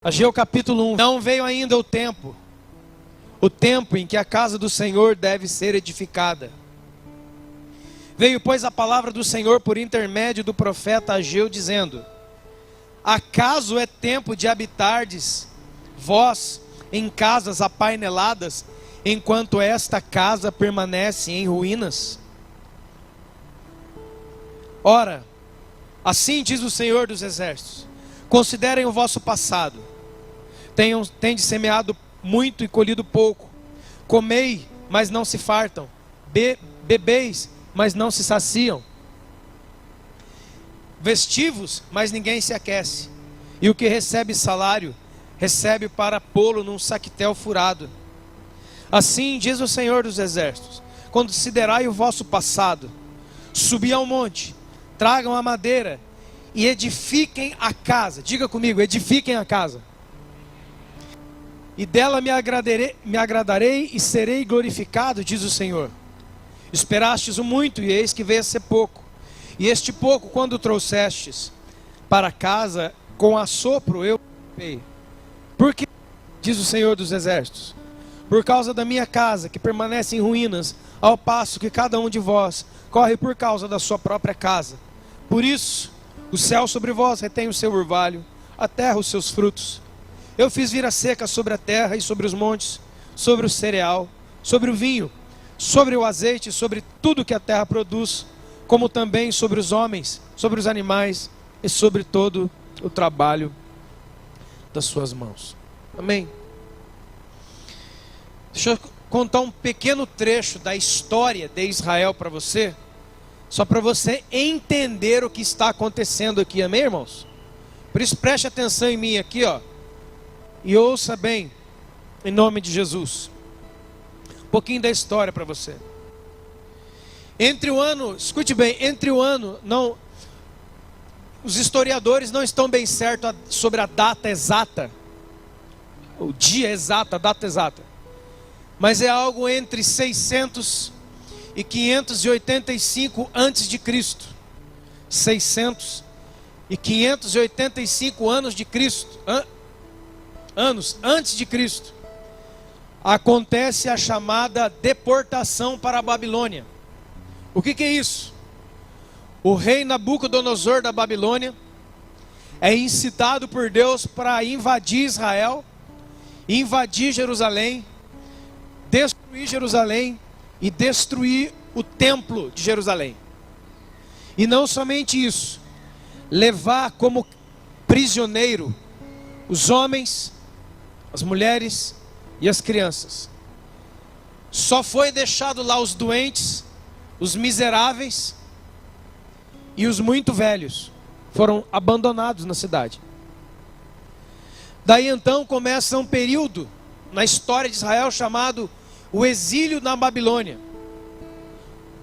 Ageu capítulo 1. Não veio ainda o tempo em que a casa do Senhor deve ser edificada. Veio, pois, a palavra do Senhor por intermédio do profeta Ageu, dizendo: acaso é tempo de habitardes vós em casas apaineladas, enquanto esta casa permanece em ruínas? Ora, assim diz o Senhor dos Exércitos: considerem o vosso passado. Tendes semeado muito e colhido pouco. Comei, mas não se fartam. Bebeis, mas não se saciam. Vestivos, mas ninguém se aquece. E o que recebe salário, recebe para pô-lo num saquetel furado. Assim diz o Senhor dos Exércitos: considerai o vosso passado. Subi ao monte, tragam a madeira e edifiquem a casa. Diga comigo: edifiquem a casa. E dela me agradarei e serei glorificado, diz o Senhor. Esperastes o muito, e eis que veio a ser pouco. E este pouco, quando trouxestes para casa, com assopro eu dei. Porque, diz o Senhor dos Exércitos, por causa da minha casa, que permanece em ruínas, ao passo que cada um de vós corre por causa da sua própria casa. Por isso, o céu sobre vós retém o seu orvalho, a terra os seus frutos. Eu fiz vir a seca sobre a terra e sobre os montes, sobre o cereal, sobre o vinho, sobre o azeite, sobre tudo que a terra produz, como também sobre os homens, sobre os animais e sobre todo o trabalho das suas mãos. Amém? Deixa eu contar um pequeno trecho da história de Israel para você, só para você entender o que está acontecendo aqui, amém, irmãos? Por isso preste atenção em mim aqui, ó, e ouça bem, em nome de Jesus. Um pouquinho da história para você. Escute bem, não, os historiadores não estão bem certos sobre a data exata, o dia exato, a data exata, mas é algo entre 600 e 585 antes de Cristo. 600 e 585 anos de Cristo, anos antes de Cristo, acontece a chamada deportação para a Babilônia. O que é isso? O rei Nabucodonosor da Babilônia é incitado por Deus para invadir Israel, invadir Jerusalém, destruir Jerusalém e destruir o templo de Jerusalém. E não somente isso, levar como prisioneiro os homens, as mulheres e as crianças. Só foi deixado lá os doentes, os miseráveis e os muito velhos. Foram abandonados na cidade. Daí então começa um período na história de Israel chamado o exílio na Babilônia.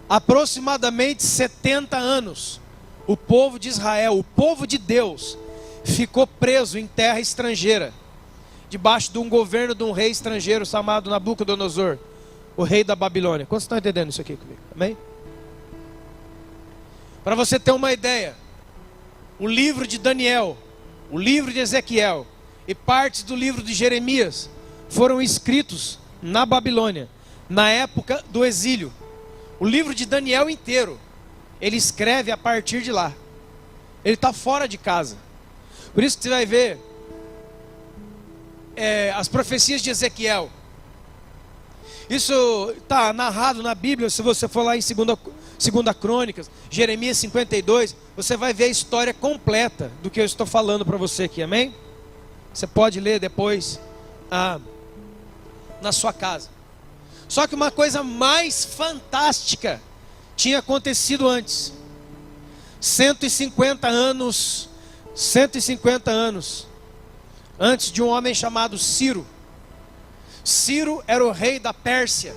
Aproximadamente 70 anos, o povo de Israel, o povo de Deus, ficou preso em terra estrangeira, debaixo de um governo de um rei estrangeiro chamado Nabucodonosor, o rei da Babilônia. Quantos estão entendendo isso aqui comigo? Amém? Para você ter uma ideia, o livro de Daniel, o livro de Ezequiel e partes do livro de Jeremias foram escritos na Babilônia, na época do exílio. O livro de Daniel inteiro, ele escreve a partir de lá. Ele está fora de casa. Por isso que você vai ver as profecias de Ezequiel. Isso está narrado na Bíblia. Se você for lá em 2 Crônicas, Jeremias 52, você vai ver a história completa do que eu estou falando para você aqui, amém? Você pode ler depois na sua casa. Só que uma coisa mais fantástica tinha acontecido antes. 150 anos antes de um homem chamado Ciro. Ciro era o rei da Pérsia.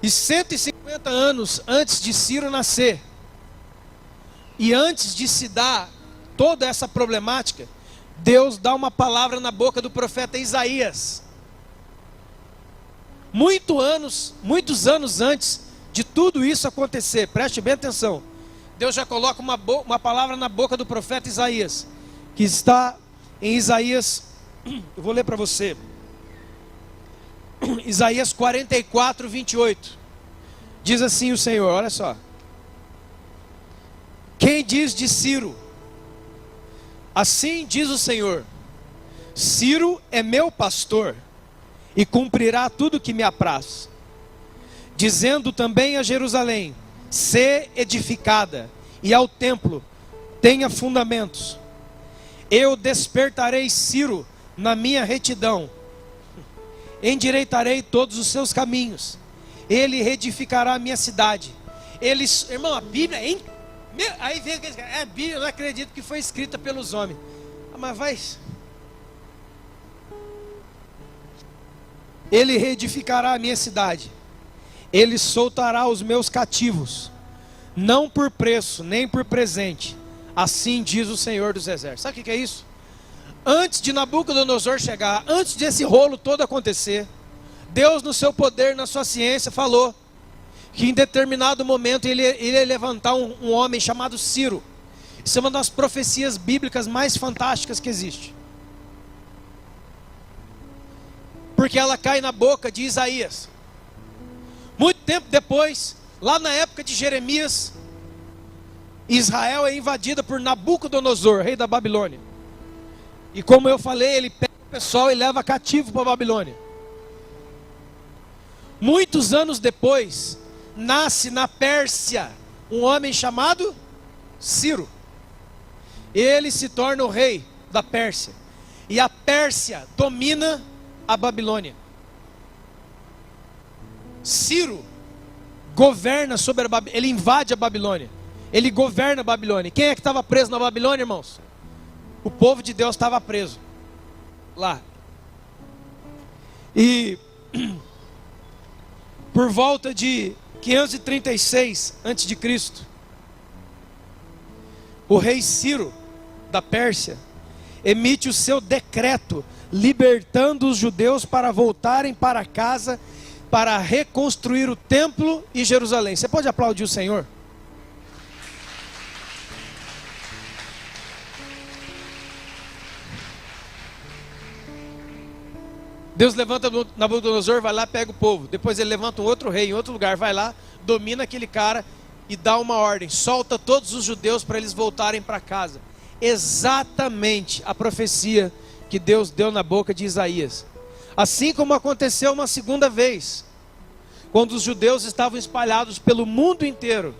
E 150 anos antes de Ciro nascer, e antes de se dar toda essa problemática, Deus dá uma palavra na boca do profeta Isaías. Muitos anos antes de tudo isso acontecer, preste bem atenção, Deus já coloca uma palavra na boca do profeta Isaías, que está em Isaías, eu vou ler para você, Isaías 44, 28, diz assim o Senhor, olha só: quem diz de Ciro? Assim diz o Senhor: Ciro é meu pastor, e cumprirá tudo que me apraz. Dizendo também a Jerusalém: sê edificada, e ao templo: tenha fundamentos. Eu despertarei Ciro na minha retidão, endireitarei todos os seus caminhos, ele reedificará a minha cidade. Irmão, a Bíblia é aí vem aqueles caras, a Bíblia, eu não acredito que foi escrita pelos homens. Mas vai. Ele reedificará a minha cidade, ele soltará os meus cativos, não por preço, nem por presente. Assim diz o Senhor dos Exércitos. Sabe o que é isso? Antes de Nabucodonosor chegar, antes desse rolo todo acontecer, Deus no seu poder, na sua ciência, falou que em determinado momento ele ia levantar um homem chamado Ciro. Isso é uma das profecias bíblicas mais fantásticas que existe, porque ela cai na boca de Isaías. Muito tempo depois, lá na época de Jeremias, Israel é invadida por Nabucodonosor, rei da Babilônia. E como eu falei, ele pega o pessoal e leva cativo para a Babilônia. Muitos anos depois, nasce na Pérsia um homem chamado Ciro. Ele se torna o rei da Pérsia, e a Pérsia domina a Babilônia. Ciro governa sobre a Babilônia, ele invade a Babilônia, ele governa a Babilônia. Quem é que estava preso na Babilônia, irmãos? O povo de Deus estava preso lá. E por volta de 536 a.C., o rei Ciro da Pérsia emite o seu decreto libertando os judeus para voltarem para casa, para reconstruir o templo e Jerusalém. Você pode aplaudir o Senhor? Deus levanta Nabucodonosor, vai lá, pega o povo. Depois ele levanta um outro rei em outro lugar, vai lá, domina aquele cara e dá uma ordem: solta todos os judeus para eles voltarem para casa. Exatamente a profecia que Deus deu na boca de Isaías. Assim como aconteceu uma segunda vez, quando os judeus estavam espalhados pelo mundo inteiro,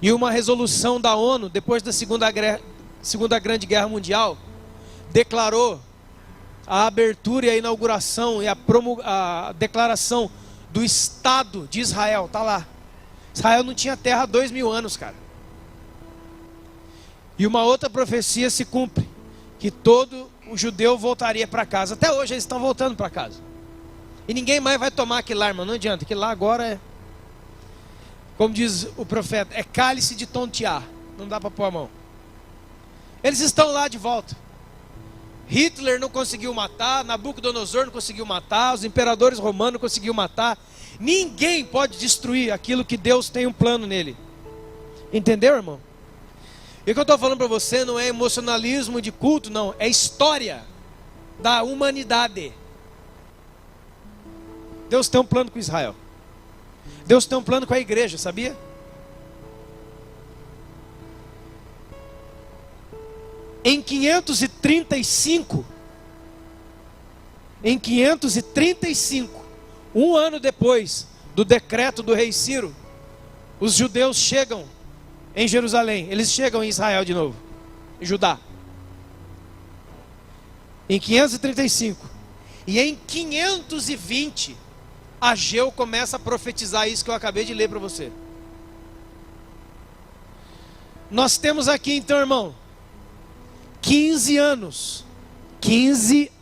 e uma resolução da ONU, depois da Segunda Grande Guerra Mundial, declarou a abertura e a inauguração e a declaração do Estado de Israel. Está lá. Israel não tinha terra há 2000 anos, cara. E uma outra profecia se cumpre, que todo o judeu voltaria para casa. Até hoje eles estão voltando para casa. E ninguém mais vai tomar aquilo lá, irmão. Não adianta, aquilo lá agora é, como diz o profeta, é cálice de tontear. Não dá para pôr a mão. Eles estão lá de volta. Hitler não conseguiu matar, Nabucodonosor não conseguiu matar, os imperadores romanos não conseguiu matar. Ninguém pode destruir aquilo que Deus tem um plano nele. Entendeu, irmão? E o que eu estou falando para você não é emocionalismo de culto, não. É história da humanidade. Deus tem um plano com Israel. Deus tem um plano com a igreja, sabia? Em 535, um ano depois do decreto do rei Ciro, os judeus chegam em Jerusalém. Eles chegam em Israel de novo, em Judá. Em 535. E em 520, Ageu começa a profetizar isso que eu acabei de ler para você. Nós temos aqui então, irmão, 15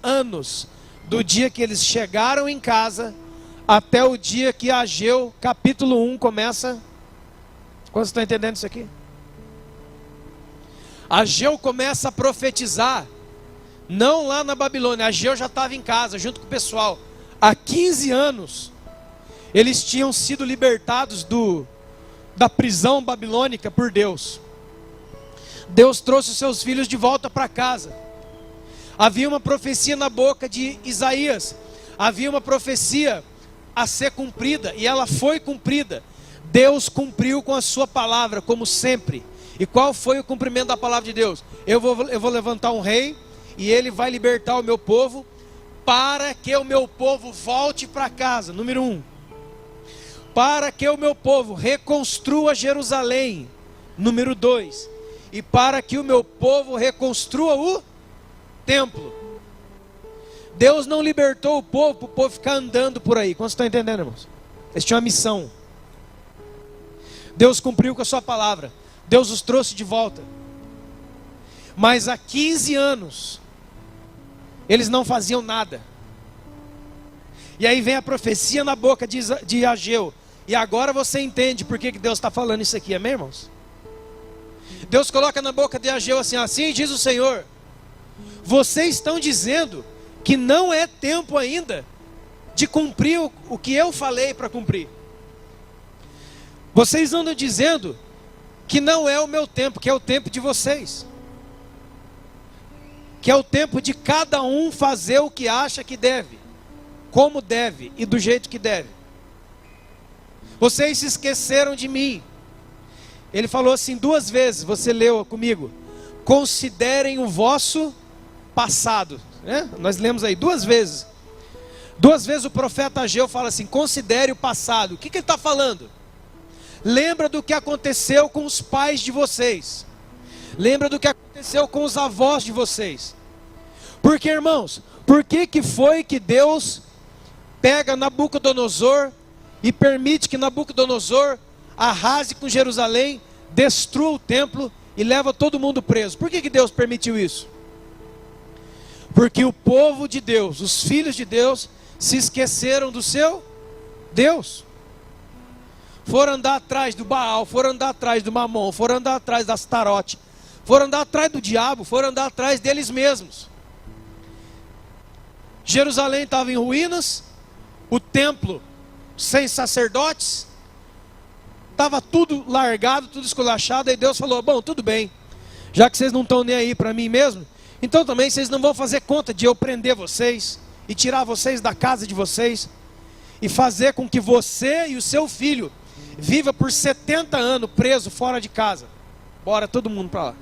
anos do dia que eles chegaram em casa até o dia que Ageu capítulo 1 começa. Quantos estão entendendo isso aqui? Ageu começa a profetizar, não lá na Babilônia. Ageu já estava em casa junto com o pessoal. Há 15 anos eles tinham sido libertados do da prisão babilônica por Deus. Deus trouxe os seus filhos de volta para casa. Havia uma profecia na boca de Isaías. Havia uma profecia a ser cumprida, e ela foi cumprida. Deus cumpriu com a sua palavra, como sempre. E qual foi o cumprimento da palavra de Deus? Eu vou levantar um rei, e ele vai libertar o meu povo, para que o meu povo volte para casa. Número 1. Para que o meu povo reconstrua Jerusalém. Número 2. E para que o meu povo reconstrua o templo. Deus não libertou o povo para o povo ficar andando por aí. Quantos estão entendendo, irmãos? Eles tinham uma missão. Deus cumpriu com a sua palavra. Deus os trouxe de volta. Mas há 15 anos, eles não faziam nada. E aí vem a profecia na boca de Ageu. E agora você entende por que Deus está falando isso aqui, amém, irmãos? Deus coloca na boca de Ageu assim: assim diz o Senhor, vocês estão dizendo que não é tempo ainda de cumprir o que eu falei para cumprir. Vocês andam dizendo que não é o meu tempo, que é o tempo de vocês, que é o tempo de cada um fazer o que acha que deve, como deve e do jeito que deve. Vocês se esqueceram de mim. Ele falou assim 2 vezes, você leu comigo: considerem o vosso passado, né? Nós lemos aí 2 vezes. 2 vezes o profeta Ageu fala assim: considere o passado. O que ele está falando? Lembra do que aconteceu com os pais de vocês. Lembra do que aconteceu com os avós de vocês. Porque, irmãos, por que foi que Deus pega Nabucodonosor e permite que Nabucodonosor arrase com Jerusalém, destrua o templo e leva todo mundo preso? Por que Deus permitiu isso? Porque o povo de Deus, os filhos de Deus, se esqueceram do seu Deus. Foram andar atrás do Baal, foram andar atrás do Mamon, foram andar atrás das Astarote, foram andar atrás do diabo, foram andar atrás deles mesmos. Jerusalém estava em ruínas, o templo sem sacerdotes, estava tudo largado, tudo esculachado. Aí Deus falou: bom, tudo bem, já que vocês não estão nem aí para mim mesmo, então também vocês não vão fazer conta de eu prender vocês e tirar vocês da casa de vocês e fazer com que você e o seu filho viva por 70 anos preso fora de casa. Bora todo mundo para lá.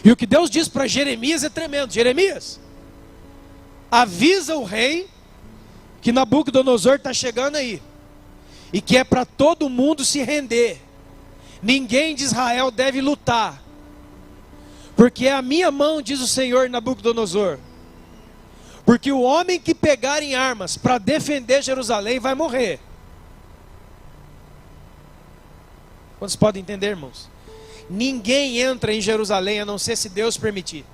E o que Deus diz para Jeremias é tremendo: Jeremias, avisa o rei que Nabucodonosor está chegando aí, e que é para todo mundo se render. Ninguém de Israel deve lutar, porque é a minha mão, diz o Senhor, Nabucodonosor. Porque o homem que pegar em armas para defender Jerusalém vai morrer. Quantos podem entender, irmãos? Ninguém entra em Jerusalém a não ser se Deus permitir.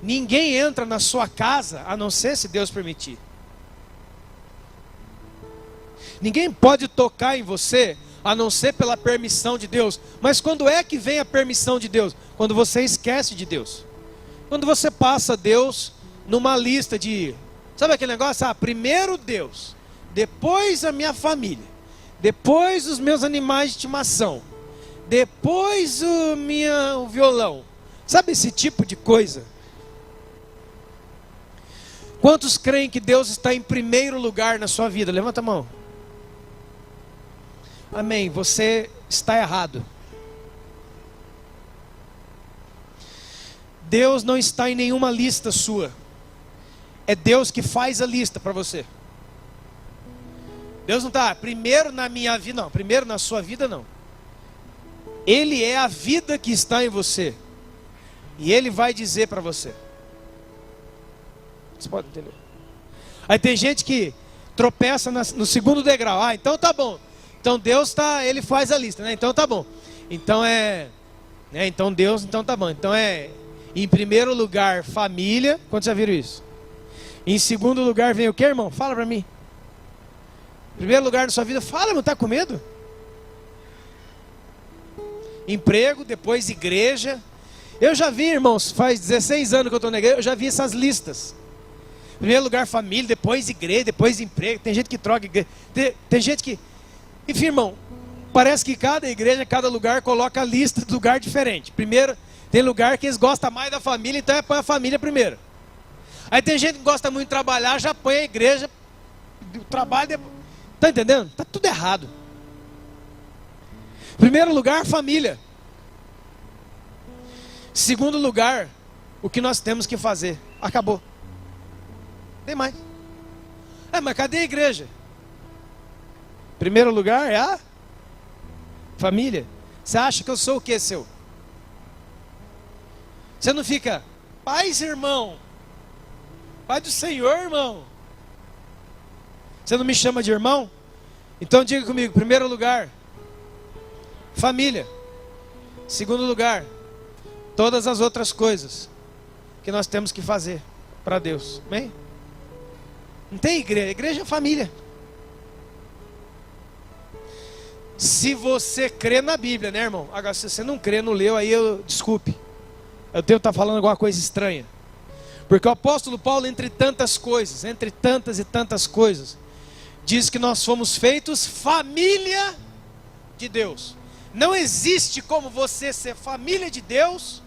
Ninguém entra na sua casa a não ser se Deus permitir. Ninguém pode tocar em você a não ser pela permissão de Deus. Mas quando é que vem a permissão de Deus? Quando você esquece de Deus. Quando você passa Deus numa lista de... Sabe aquele negócio? Primeiro Deus, depois a minha família, depois os meus animais de estimação, depois o violão. Sabe esse tipo de coisa? Quantos creem que Deus está em primeiro lugar na sua vida? Levanta a mão. Amém. Você está errado. Deus não está em nenhuma lista sua. É Deus que faz a lista para você. Deus não está primeiro na minha vida, não. Primeiro na sua vida, não. Ele é a vida que está em você. E Ele vai dizer para você. Você pode entender? Aí tem gente que tropeça no segundo degrau. Então tá bom. Então Deus está, Ele faz a lista, né? Então tá bom. Então então Deus, então tá bom. Então em primeiro lugar, família. Quantos já viram isso? Em segundo lugar vem o que, irmão? Fala para mim. Em primeiro lugar na sua vida, fala, irmão, tá com medo? Emprego, depois igreja. Eu já vi, irmãos, faz 16 anos que eu estou na igreja, eu já vi essas listas. Em primeiro lugar, família, depois igreja, depois emprego. Tem gente que troca igreja. Tem gente que... Enfim, irmão, parece que cada igreja, cada lugar coloca a lista de lugar diferente. Primeiro, tem lugar que eles gostam mais da família, então põe a família primeiro. Aí tem gente que gosta muito de trabalhar, já põe a igreja, o trabalho depois. Está entendendo? Está tudo errado. Primeiro lugar, família. Segundo lugar, o que nós temos que fazer. Acabou. Tem mais. Mas cadê a igreja? Primeiro lugar é a família. Você acha que eu sou o que, seu? Você não fica, paz, irmão. Pai do Senhor, irmão. Você não me chama de irmão? Então diga comigo, primeiro lugar, família. Segundo lugar, todas as outras coisas que nós temos que fazer para Deus. Amém? Não tem igreja, igreja é família. Se você crê na Bíblia, né, irmão? Agora, se você não crê, não leu, aí desculpe. Eu devo estar falando alguma coisa estranha. Porque o apóstolo Paulo, entre tantas coisas, entre tantas e tantas coisas, diz que nós fomos feitos família de Deus. Não existe como você ser família de Deus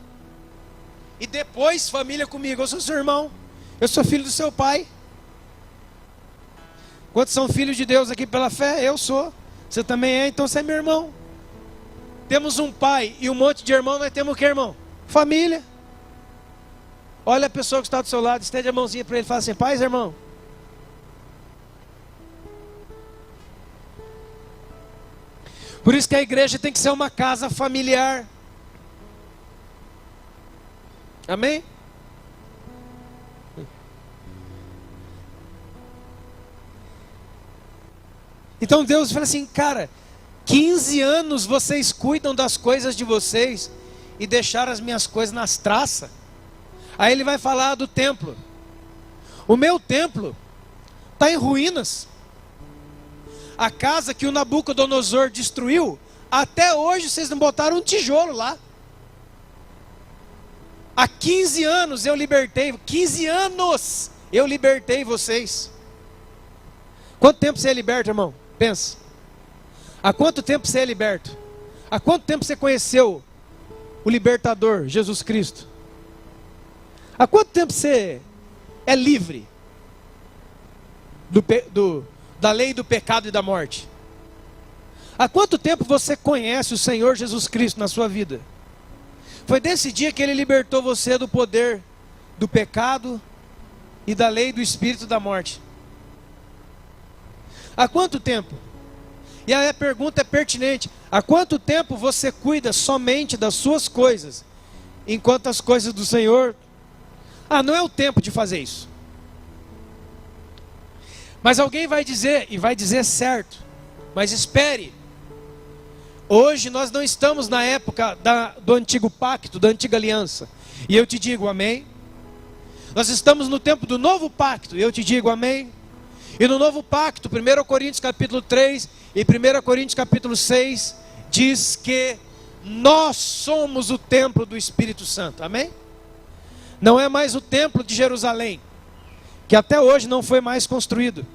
e depois família comigo. Eu sou seu irmão, eu sou filho do seu pai. Quantos são filhos de Deus aqui pela fé? Eu sou. Você também é, então você é meu irmão. Temos um pai e um monte de irmão, nós temos o que, irmão? Família. Olha a pessoa que está do seu lado, estende a mãozinha para ele e fala assim, paz, irmão. Por isso que a igreja tem que ser uma casa familiar. Amém? Então Deus fala assim, cara, 15 anos vocês cuidam das coisas de vocês e deixaram as minhas coisas nas traças. Aí ele vai falar do templo. O meu templo está em ruínas. A casa que o Nabucodonosor destruiu, até hoje vocês não botaram um tijolo lá. Há 15 anos eu libertei, 15 anos eu libertei vocês. Quanto tempo você é liberto, irmão? Pensa. Há quanto tempo você é liberto? Há quanto tempo você conheceu o libertador, Jesus Cristo? Há quanto tempo você é livre da lei do pecado e da morte? Há quanto tempo você conhece o Senhor Jesus Cristo na sua vida? Foi desse dia que Ele libertou você do poder do pecado e da lei do espírito da morte. Há quanto tempo? E aí a pergunta é pertinente. Há quanto tempo você cuida somente das suas coisas, enquanto as coisas do Senhor... não é o tempo de fazer isso. Mas alguém vai dizer, e vai dizer certo, mas espere. Hoje nós não estamos na época do antigo pacto, da antiga aliança. E eu te digo amém. Nós estamos no tempo do novo pacto, e eu te digo amém. E no novo pacto, 1 Coríntios capítulo 3 e 1 Coríntios capítulo 6, diz que nós somos o templo do Espírito Santo, amém? Não é mais o templo de Jerusalém, que até hoje não foi mais construído.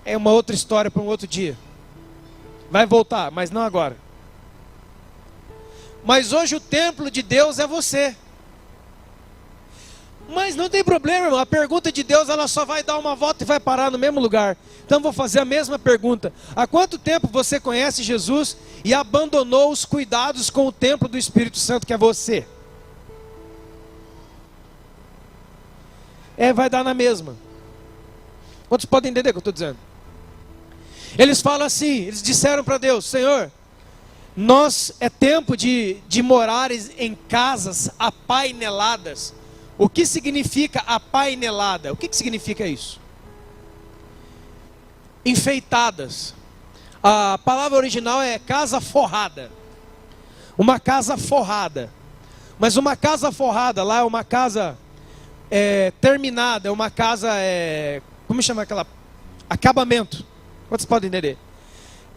É uma outra história para um outro dia. Vai voltar, mas não agora. Mas hoje o templo de Deus é você. Mas não tem problema, irmão. A pergunta de Deus, ela só vai dar uma volta e vai parar no mesmo lugar. Então vou fazer a mesma pergunta. Há quanto tempo você conhece Jesus e abandonou os cuidados com o templo do Espírito Santo, que é você? Vai dar na mesma. Quantos podem entender o que eu estou dizendo? Eles falam assim, eles disseram para Deus, Senhor, é tempo de morar em casas apaineladas. O que significa apainelada? O que significa isso? Enfeitadas. A palavra original é casa forrada. Uma casa forrada. Mas uma casa forrada lá é uma casa terminada, é uma casa, como chama aquela? Acabamento. Quantos podem entender?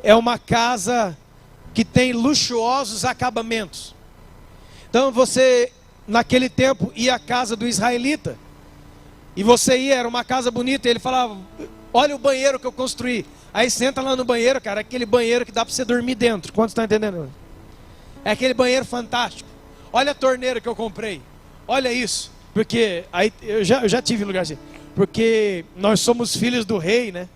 É uma casa que tem luxuosos acabamentos. Então você, naquele tempo, ia à casa do israelita, e você ia, era uma casa bonita, e ele falava, olha o banheiro que eu construí. Aí senta lá no banheiro, cara, aquele banheiro que dá para você dormir dentro. Quantos estão entendendo? É aquele banheiro fantástico. Olha a torneira que eu comprei. Olha isso. Porque aí eu já tive lugar assim. Porque nós somos filhos do rei, né?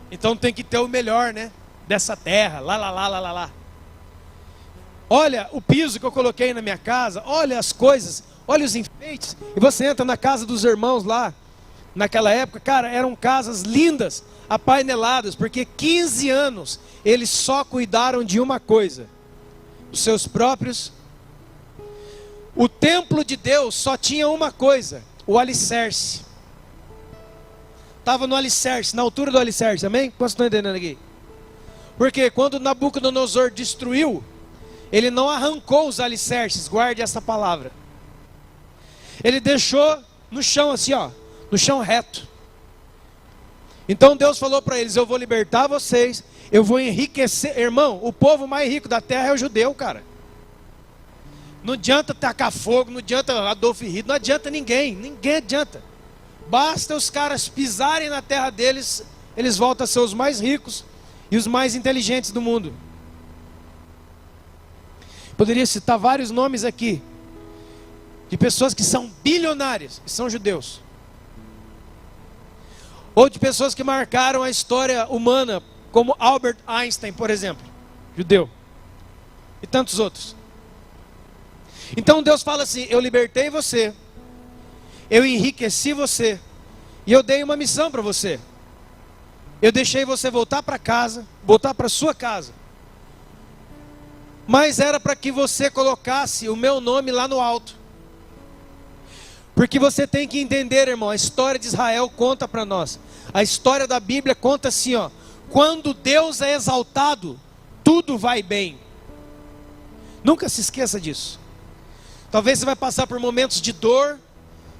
Então tem que ter o melhor, né? Dessa terra. Lá. Olha o piso que eu coloquei na minha casa. Olha as coisas. Olha os enfeites. E você entra na casa dos irmãos lá. Naquela época, cara, eram casas lindas, apaineladas, porque 15 anos eles só cuidaram de uma coisa: os seus próprios. O templo de Deus só tinha uma coisa: o alicerce. Estava no alicerce, na altura do alicerce, amém? Quantos estão entendendo aqui? Porque quando Nabucodonosor destruiu, ele não arrancou os alicerces, guarde essa palavra. Ele deixou no chão assim, ó, no chão reto. Então Deus falou para eles: eu vou libertar vocês, eu vou enriquecer. Irmão, o povo mais rico da terra é o judeu, cara. Não adianta tacar fogo, não adianta Adolfo Hitler, não adianta ninguém adianta. Basta os caras pisarem na terra deles, eles voltam a ser os mais ricos e os mais inteligentes do mundo. Poderia citar vários nomes aqui, de pessoas que são bilionárias, e são judeus. Ou de pessoas que marcaram a história humana, como Albert Einstein, por exemplo, judeu. E tantos outros. Então Deus fala assim: eu libertei você, eu enriqueci você, e eu dei uma missão para você. Eu deixei você voltar para casa, voltar para sua casa. Mas era para que você colocasse o meu nome lá no alto. Porque você tem que entender, irmão, a história de Israel conta para nós. A história da Bíblia conta assim, ó: quando Deus é exaltado, tudo vai bem. Nunca se esqueça disso. Talvez você vai passar por momentos de dor,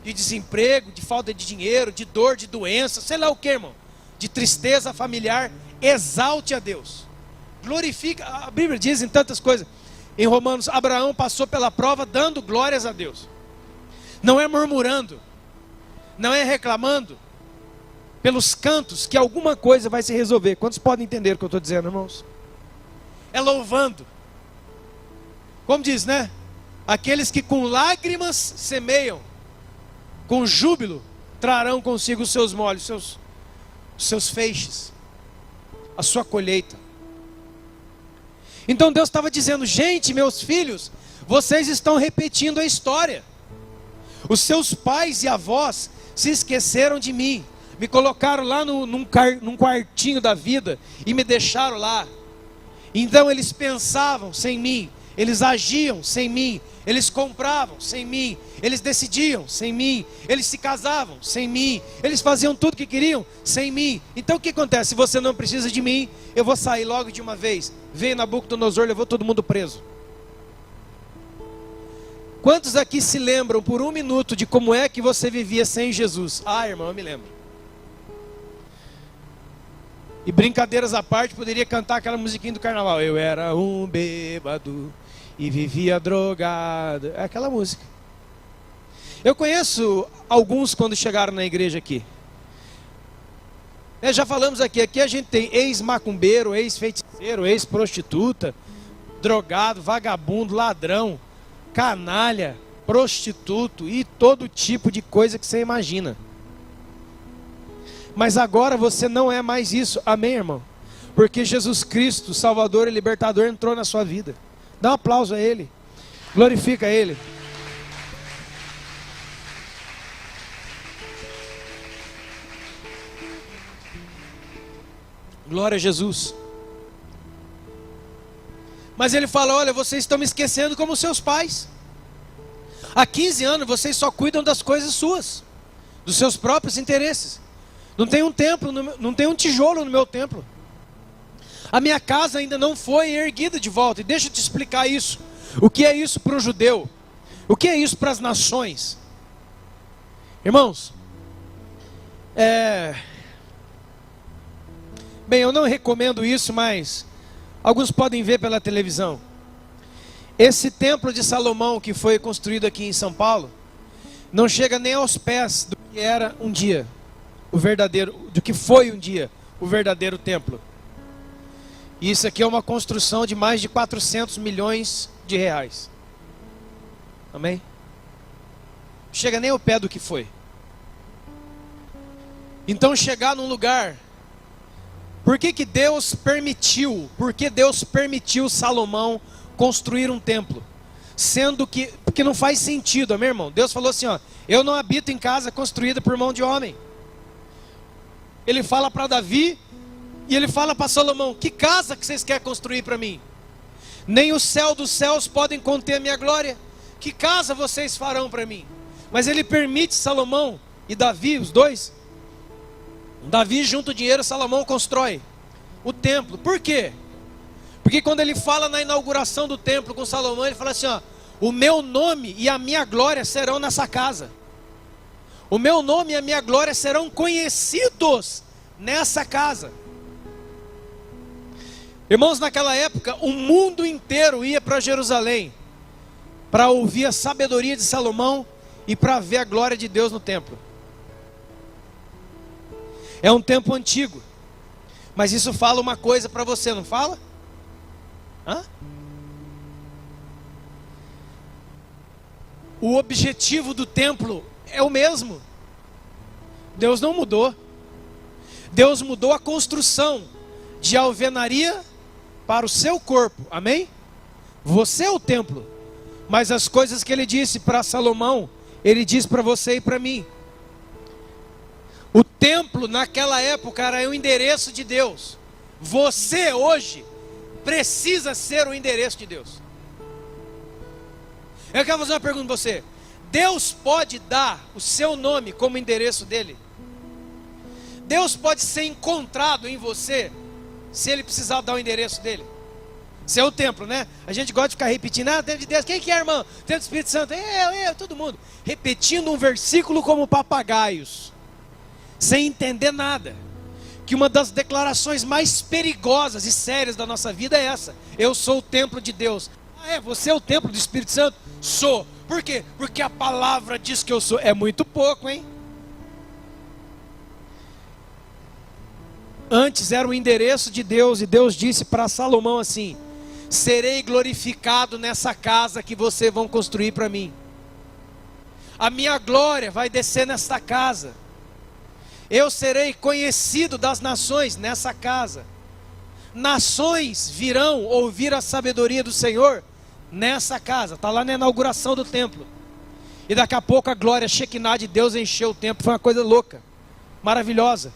de desemprego, de falta de dinheiro, de dor, de doença, sei lá o que, irmão, de tristeza familiar. Exalte a Deus, glorifica. A Bíblia diz em tantas coisas, em Romanos, Abraão passou pela prova dando glórias a Deus. Não é murmurando, não é reclamando, pelos cantos que alguma coisa vai se resolver. Quantos podem entender o que eu estou dizendo, irmãos? É louvando. Como diz, né? Aqueles que com lágrimas semeiam, com júbilo trarão consigo os seus molhos, os seus feixes, a sua colheita. Então Deus estava dizendo: gente, meus filhos, vocês estão repetindo a história. Os seus pais e avós se esqueceram de mim, me colocaram lá num quartinho da vida e me deixaram lá. Então eles pensavam sem mim, eles agiam sem mim, eles compravam sem mim, eles decidiam sem mim, eles se casavam sem mim, eles faziam tudo que queriam sem mim. Então o que acontece? Se você não precisa de mim, eu vou sair logo de uma vez. Veio Nabucodonosor, levou todo mundo preso. Quantos aqui se lembram por um minuto de como é que você vivia sem Jesus? Ah, irmão, eu me lembro. E brincadeiras à parte, poderia cantar aquela musiquinha do carnaval: eu era um bêbado e vivia drogado. É aquela música. Eu conheço alguns quando chegaram na igreja aqui. Já falamos aqui a gente tem ex-macumbeiro, ex-feiticeiro, ex-prostituta, drogado, vagabundo, ladrão, canalha, prostituto e todo tipo de coisa que você imagina. Mas agora você não é mais isso, amém, irmão? Porque Jesus Cristo, Salvador e Libertador, entrou na sua vida. Dá um aplauso a Ele, glorifica Ele. Glória a Jesus. Mas ele fala: olha, vocês estão me esquecendo como seus pais. Há 15 anos vocês só cuidam das coisas suas, dos seus próprios interesses. Não tem um templo, não tem um tijolo no meu templo. A minha casa ainda não foi erguida de volta. E deixa eu te explicar isso. O que é isso para o judeu? O que é isso para as nações? Irmãos, bem, eu não recomendo isso, mas alguns podem ver pela televisão. Esse templo de Salomão que foi construído aqui em São Paulo não chega nem aos pés do que era um dia. do que foi um dia o verdadeiro templo. E isso aqui é uma construção de mais de 400 milhões de reais. Amém? Chega nem ao pé do que foi. Então chegar num lugar, por que Deus permitiu Salomão construir um templo? Sendo que, porque não faz sentido, amém, irmão? Deus falou assim, ó, eu não habito em casa construída por mão de homem. Ele fala para Davi, e ele fala para Salomão, que casa que vocês querem construir para mim? Nem o céu dos céus podem conter a minha glória. Que casa vocês farão para mim? Mas ele permite Salomão e Davi, os dois. Davi junta o dinheiro, Salomão constrói o templo. Por quê? Porque quando ele fala na inauguração do templo com Salomão, ele fala assim, ó, o meu nome e a minha glória serão nessa casa. O meu nome e a minha glória serão conhecidos nessa casa. Irmãos, naquela época, o mundo inteiro ia para Jerusalém para ouvir a sabedoria de Salomão e para ver a glória de Deus no templo. É um tempo antigo, mas isso fala uma coisa para você, não fala? Hã? O objetivo do templo é o mesmo. Deus não mudou. Deus mudou a construção de alvenaria para o seu corpo, amém? Você é o templo, mas as coisas que ele disse para Salomão, ele diz para você e para mim. O templo naquela época era o endereço de Deus. Você hoje precisa ser o endereço de Deus. Eu quero fazer uma pergunta para você. Deus pode dar o seu nome como endereço dele? Deus pode ser encontrado em você se ele precisar dar o endereço dele? Isso é o templo, né? A gente gosta de ficar repetindo, templo de Deus, quem que é, irmão? Templo do Espírito Santo, eu, todo mundo. Repetindo um versículo como papagaios, sem entender nada. Que uma das declarações mais perigosas e sérias da nossa vida é essa: eu sou o templo de Deus. Você é o templo do Espírito Santo? Sou. Por quê? Porque a palavra diz que eu sou. É muito pouco, hein? Antes era o endereço de Deus, e Deus disse para Salomão assim: serei glorificado nessa casa que vocês vão construir para mim. A minha glória vai descer nesta casa. Eu serei conhecido das nações nessa casa. Nações virão ouvir a sabedoria do Senhor nessa casa. Está lá na inauguração do templo. E daqui a pouco a glória Shekinah de Deus encheu o templo. Foi uma coisa louca, maravilhosa.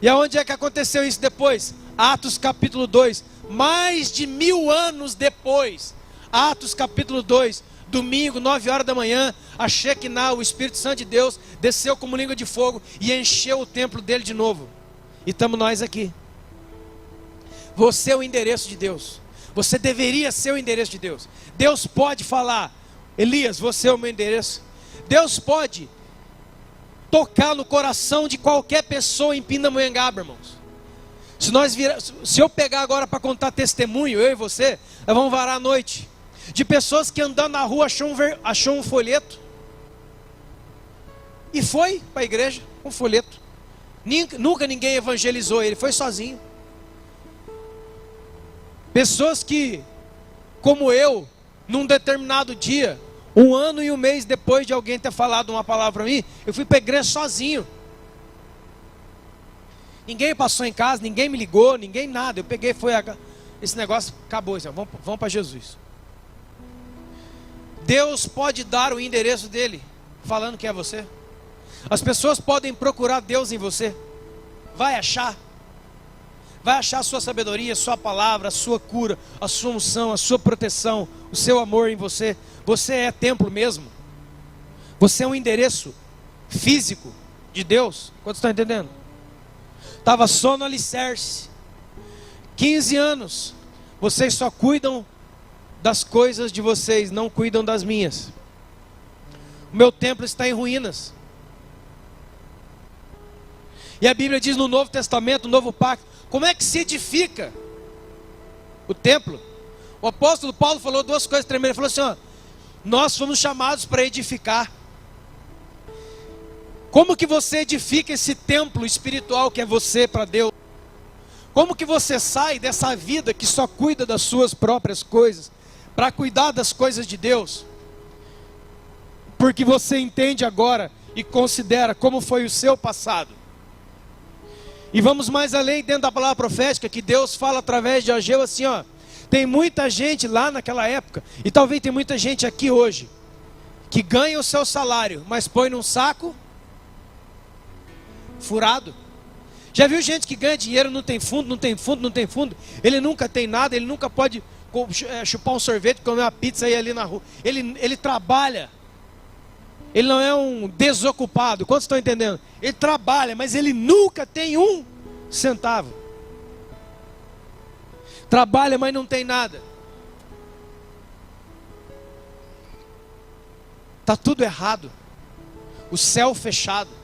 E aonde é que aconteceu isso depois? Atos capítulo 2. Mais de 1000 anos depois. Atos capítulo 2. Domingo, 9 horas da manhã, a Shekinah, o Espírito Santo de Deus, desceu como língua de fogo e encheu o templo dele de novo. E estamos nós aqui. Você é o endereço de Deus. Você deveria ser o endereço de Deus. Deus pode falar: Elias, você é o meu endereço. Deus pode tocar no coração de qualquer pessoa em Pindamonhangaba, irmãos. Se eu pegar agora para contar testemunho, eu e você, nós vamos varar a noite. De pessoas que andando na rua achou um folheto e foi para a igreja com um folheto. Nunca ninguém evangelizou ele, foi sozinho. Pessoas que, como eu, num determinado dia, 1 ano e 1 mês depois de alguém ter falado uma palavra para mim, eu fui para a igreja sozinho. Ninguém passou em casa, ninguém me ligou, ninguém nada. Eu peguei, esse negócio acabou, assim, vamos para Jesus. Deus pode dar o endereço dele, falando que é você. As pessoas podem procurar Deus em você. Vai achar. Vai achar a sua sabedoria, a sua palavra, a sua cura, a sua unção, a sua proteção, o seu amor em você. Você é templo mesmo. Você é um endereço físico de Deus. Quantos estão entendendo? Estava só no alicerce. 15 anos. Vocês só cuidam das coisas de vocês, não cuidam das minhas. O meu templo está em ruínas. E a Bíblia diz no Novo Testamento, no Novo Pacto, como é que se edifica o templo? O apóstolo Paulo falou 2 coisas tremendas. Ele falou assim: nós fomos chamados para edificar. Como que você edifica esse templo espiritual que é você para Deus? Como que você sai dessa vida que só cuida das suas próprias coisas, para cuidar das coisas de Deus? Porque você entende agora e considera como foi o seu passado. E vamos mais além dentro da palavra profética, que Deus fala através de Ageu assim, ó. Tem muita gente lá naquela época, e talvez tem muita gente aqui hoje, que ganha o seu salário, mas põe num saco furado. Já viu gente que ganha dinheiro, não tem fundo, não tem fundo, não tem fundo? Ele nunca tem nada, ele nunca pode chupar um sorvete, comer uma pizza e ir ali na rua. Ele trabalha. Ele não é um desocupado. Quantos estão entendendo? Ele trabalha, mas ele nunca tem um centavo. Trabalha, mas não tem nada. Está tudo errado. O céu fechado.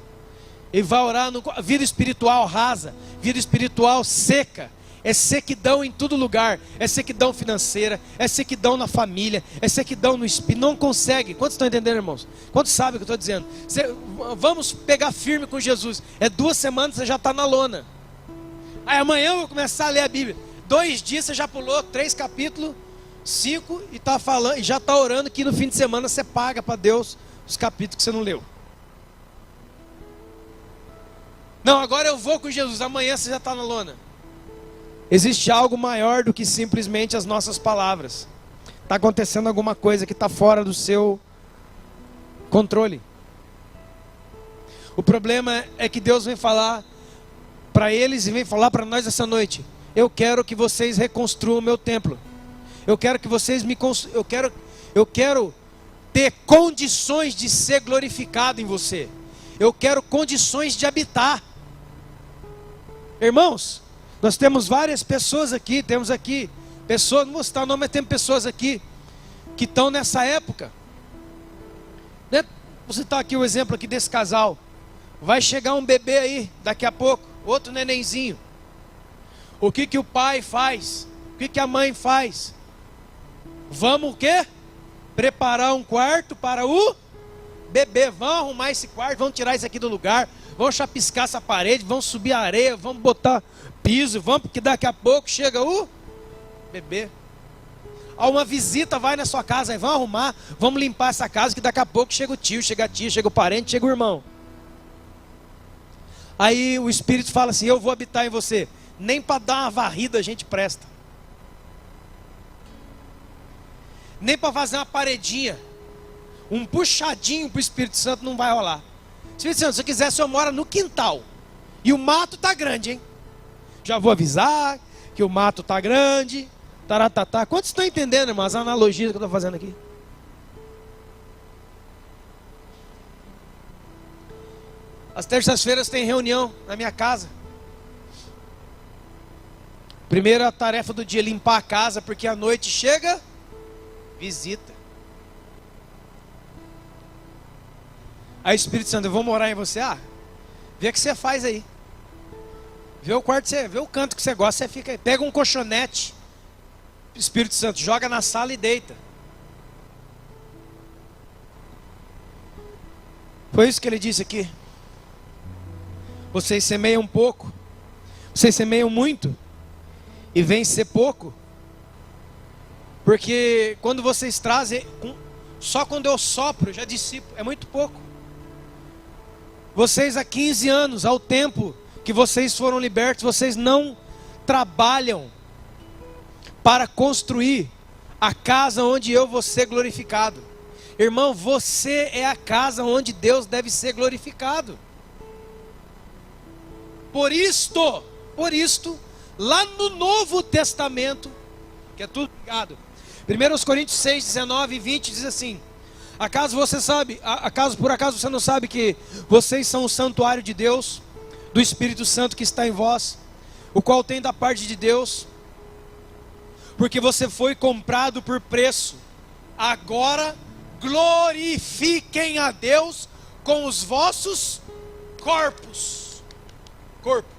Ele vai orar, vida espiritual rasa, vida espiritual seca. É sequidão em todo lugar. É sequidão financeira, é sequidão na família, é sequidão no espírito. Não consegue. Quantos estão entendendo, irmãos? Quantos sabem o que eu estou dizendo? Vamos pegar firme com Jesus. É 2 semanas, você já está na lona. Aí amanhã eu vou começar a ler a Bíblia. 2 dias você já pulou 3 capítulos, 5 e tá falando, e já está orando que no fim de semana você paga para Deus os capítulos que você não leu. Não, agora eu vou com Jesus. Amanhã você já está na lona. Existe algo maior do que simplesmente as nossas palavras. Está acontecendo alguma coisa que está fora do seu controle. O problema é que Deus vem falar para eles e vem falar para nós essa noite. Eu quero que vocês reconstruam o meu templo. Eu quero que vocês eu quero ter condições de ser glorificado em você. Eu quero condições de habitar. Irmãos, nós temos várias pessoas aqui, temos aqui pessoas, não vou citar o nome, mas temos pessoas aqui que estão nessa época. Né? Vou citar aqui o exemplo aqui desse casal. Vai chegar um bebê aí, daqui a pouco, outro nenenzinho. O que o pai faz? O que a mãe faz? Vamos o quê? Preparar um quarto para o bebê. Vão arrumar esse quarto, vão tirar isso aqui do lugar, vão chapiscar essa parede, vão subir a areia, vão botar piso, vamos, porque daqui a pouco chega o bebê. Uma visita vai na sua casa, aí vão arrumar, vamos limpar essa casa, que daqui a pouco chega o tio, chega a tia, chega o parente, chega o irmão. Aí o Espírito fala assim, eu vou habitar em você. Nem para dar uma varrida a gente presta. Nem para fazer uma paredinha, um puxadinho para o Espírito Santo não vai rolar. Espírito Santo, se você quiser, o senhor mora no quintal. E o mato está grande, hein? Já vou avisar que o mato está grande. Taratatá. Quantos estão entendendo, irmão, as analogias que eu estou fazendo aqui? Às terças-feiras tem reunião na minha casa. Primeira tarefa do dia, limpar a casa, porque à noite chega visita. Aí o Espírito Santo, eu vou morar em você. Vê o que você faz aí. Vê o quarto, vê o canto que você gosta, você fica aí. Pega um colchonete, Espírito Santo, joga na sala e deita. Foi isso que ele disse aqui. Vocês semeiam pouco, vocês semeiam muito, e vem ser pouco. Porque quando vocês trazem, só quando eu sopro, eu já dissipo, é muito pouco. Vocês há 15 anos, ao tempo que vocês foram libertos, vocês não trabalham para construir a casa onde eu vou ser glorificado. Irmão, você é a casa onde Deus deve ser glorificado. Por isto, lá no Novo Testamento, que é tudo ligado, 1 Coríntios 6, 19 e 20 diz assim: acaso você sabe, por acaso você não sabe que vocês são o santuário de Deus, do Espírito Santo que está em vós, o qual tem da parte de Deus, porque você foi comprado por preço. Agora glorifiquem a Deus com os vossos corpos. Corpo.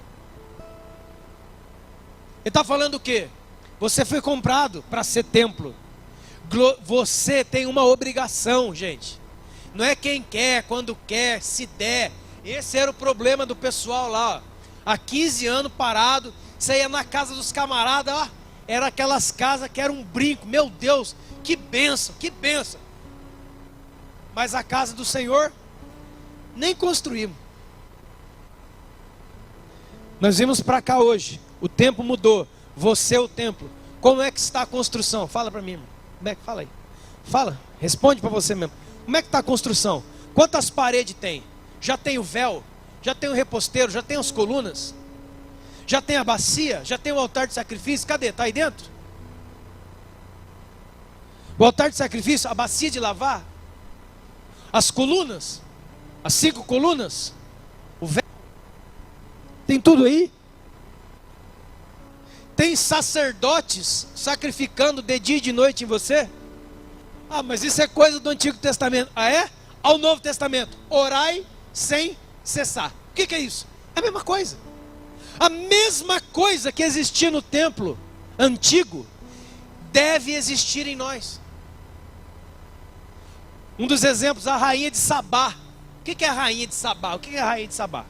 Ele está falando o quê? Você foi comprado para ser templo. Você tem uma obrigação, gente. Não é quem quer, quando quer, se der. Esse era o problema do pessoal lá, ó. Há 15 anos parado, você ia na casa dos camaradas, ó, era aquelas casas que era um brinco, meu Deus, que bênção, que bênção. Mas a casa do Senhor, nem construímos. Nós vimos para cá hoje, o tempo mudou, você é o templo. Como é que está a construção? Fala para mim, irmão. Como é que fala aí? Fala, responde para você mesmo. Como é que está a construção? Quantas paredes tem? Já tem o véu? Já tem o reposteiro? Já tem as colunas? Já tem a bacia? Já tem o altar de sacrifício? Cadê? Está aí dentro? O altar de sacrifício, a bacia de lavar, as colunas, as 5 colunas, o véu, tem tudo aí? Tem sacerdotes sacrificando de dia e de noite em você? Ah, mas isso é coisa do Antigo Testamento. Ah, é? Ao Novo Testamento, orai sem cessar. O que é isso? É a mesma coisa. A mesma coisa que existia no templo antigo deve existir em nós. Um dos exemplos, a rainha de Sabá. O que é a rainha de Sabá? O que é a rainha de Sabá?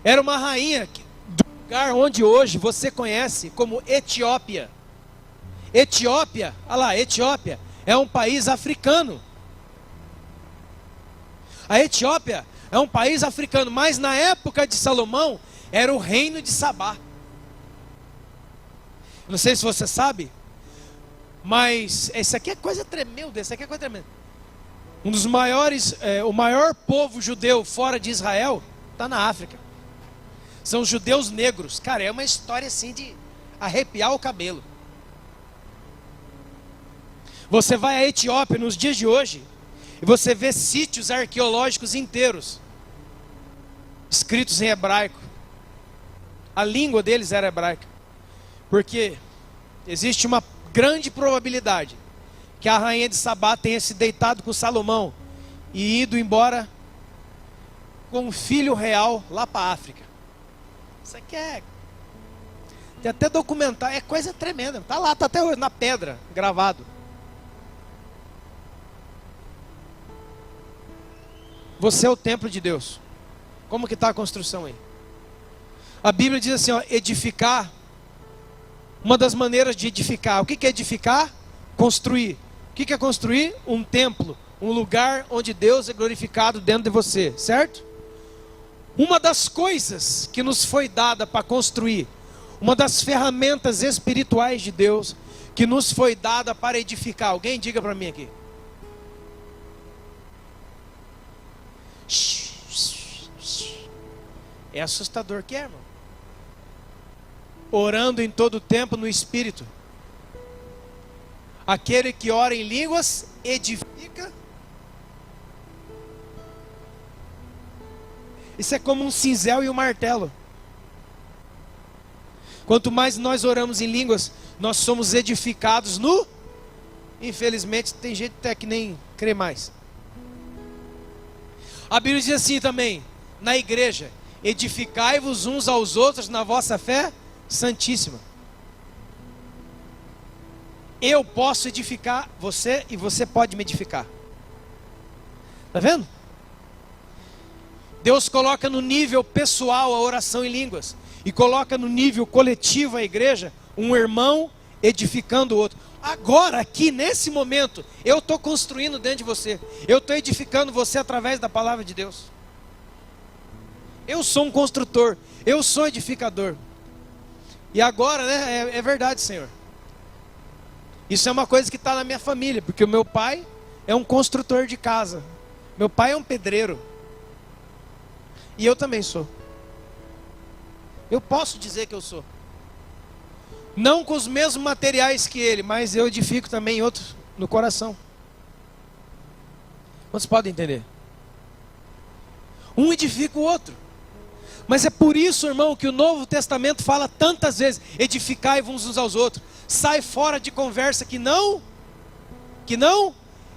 Era uma rainha do lugar onde hoje você conhece como Etiópia. Etiópia, olha lá, Etiópia é um país africano. A Etiópia é um país africano, mas na época de Salomão era o reino de Sabá. Não sei se você sabe, mas isso aqui é coisa tremenda, isso aqui é coisa tremenda. Um dos maiores, o maior povo judeu fora de Israel está na África. São os judeus negros. Cara, é uma história assim de arrepiar o cabelo. Você vai à Etiópia nos dias de hoje e você vê sítios arqueológicos inteiros escritos em hebraico. A língua deles era hebraica, porque existe uma grande probabilidade que a rainha de Sabá tenha se deitado com Salomão e ido embora com um filho real lá para a África. Isso aqui tem até documentário, é coisa tremenda, está lá, está até hoje na pedra, gravado. Você é o templo de Deus. Como que está a construção aí? A Bíblia diz assim, ó, edificar. Uma das maneiras de edificar. O que é edificar? Construir. O que é construir? Um templo. Um lugar onde Deus é glorificado dentro de você. Certo? Uma das coisas que nos foi dada para construir, uma das ferramentas espirituais de Deus que nos foi dada para edificar. Alguém diga para mim aqui. É assustador que é, irmão. Orando em todo tempo no Espírito. Aquele que ora em línguas edifica. Isso é como um cinzel e um martelo. Quanto mais nós oramos em línguas, nós somos edificados no... Infelizmente tem gente até que nem crê mais. A Bíblia diz assim também, na igreja: edificai-vos uns aos outros na vossa fé santíssima. Eu posso edificar você e você pode me edificar. Está vendo? Deus coloca no nível pessoal a oração em línguas e coloca no nível coletivo a igreja, um irmão edificando o outro. Agora, aqui, nesse momento, eu estou construindo dentro de você. Eu estou edificando você através da palavra de Deus. Eu sou um construtor. Eu sou edificador. E agora, né, é verdade, Senhor. Isso é uma coisa que está na minha família, porque o meu pai é um construtor de casa. Meu pai é um pedreiro. E eu também sou. Eu posso dizer que eu sou. Não com os mesmos materiais que ele, mas eu edifico também outros no coração. Vocês podem entender? Um edifica o outro. Mas é por isso, irmão, que o Novo Testamento fala tantas vezes: edificai-vos uns aos outros. Sai fora de conversa que não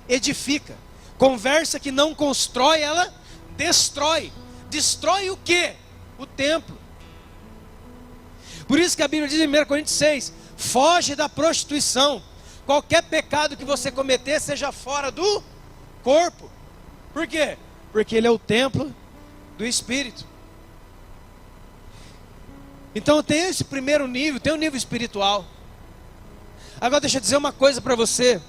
edifica. Conversa que não constrói, ela destrói. Destrói o quê? O templo. Por isso que a Bíblia diz em 1 Coríntios 6, foge da prostituição. Qualquer pecado que você cometer, seja fora do corpo. Por quê? Porque ele é o templo do Espírito. Então tem esse primeiro nível, tem o nível espiritual. Agora deixa eu dizer uma coisa para você.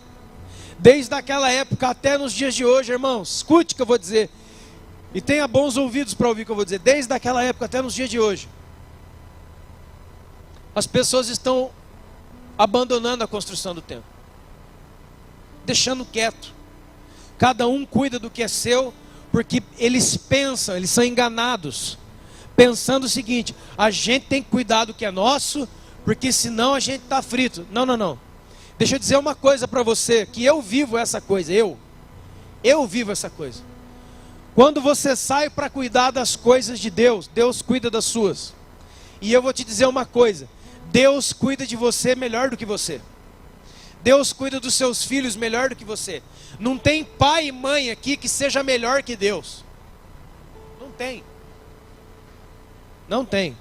Desde aquela época até nos dias de hoje, irmãos, escute o que eu vou dizer. E tenha bons ouvidos para ouvir o que eu vou dizer. Desde aquela época até nos dias de hoje, as pessoas estão abandonando a construção do templo, deixando quieto. Cada um cuida do que é seu, porque eles pensam, eles são enganados, pensando o seguinte: a gente tem que cuidar do que é nosso, porque senão a gente está frito. Não, não, não. Deixa eu dizer uma coisa para você, que eu vivo essa coisa, eu vivo essa coisa. Quando você sai para cuidar das coisas de Deus, Deus cuida das suas. E eu vou te dizer uma coisa: Deus cuida de você melhor do que você. Deus cuida dos seus filhos melhor do que você. Não tem pai e mãe aqui que seja melhor que Deus. Não tem. Não tem.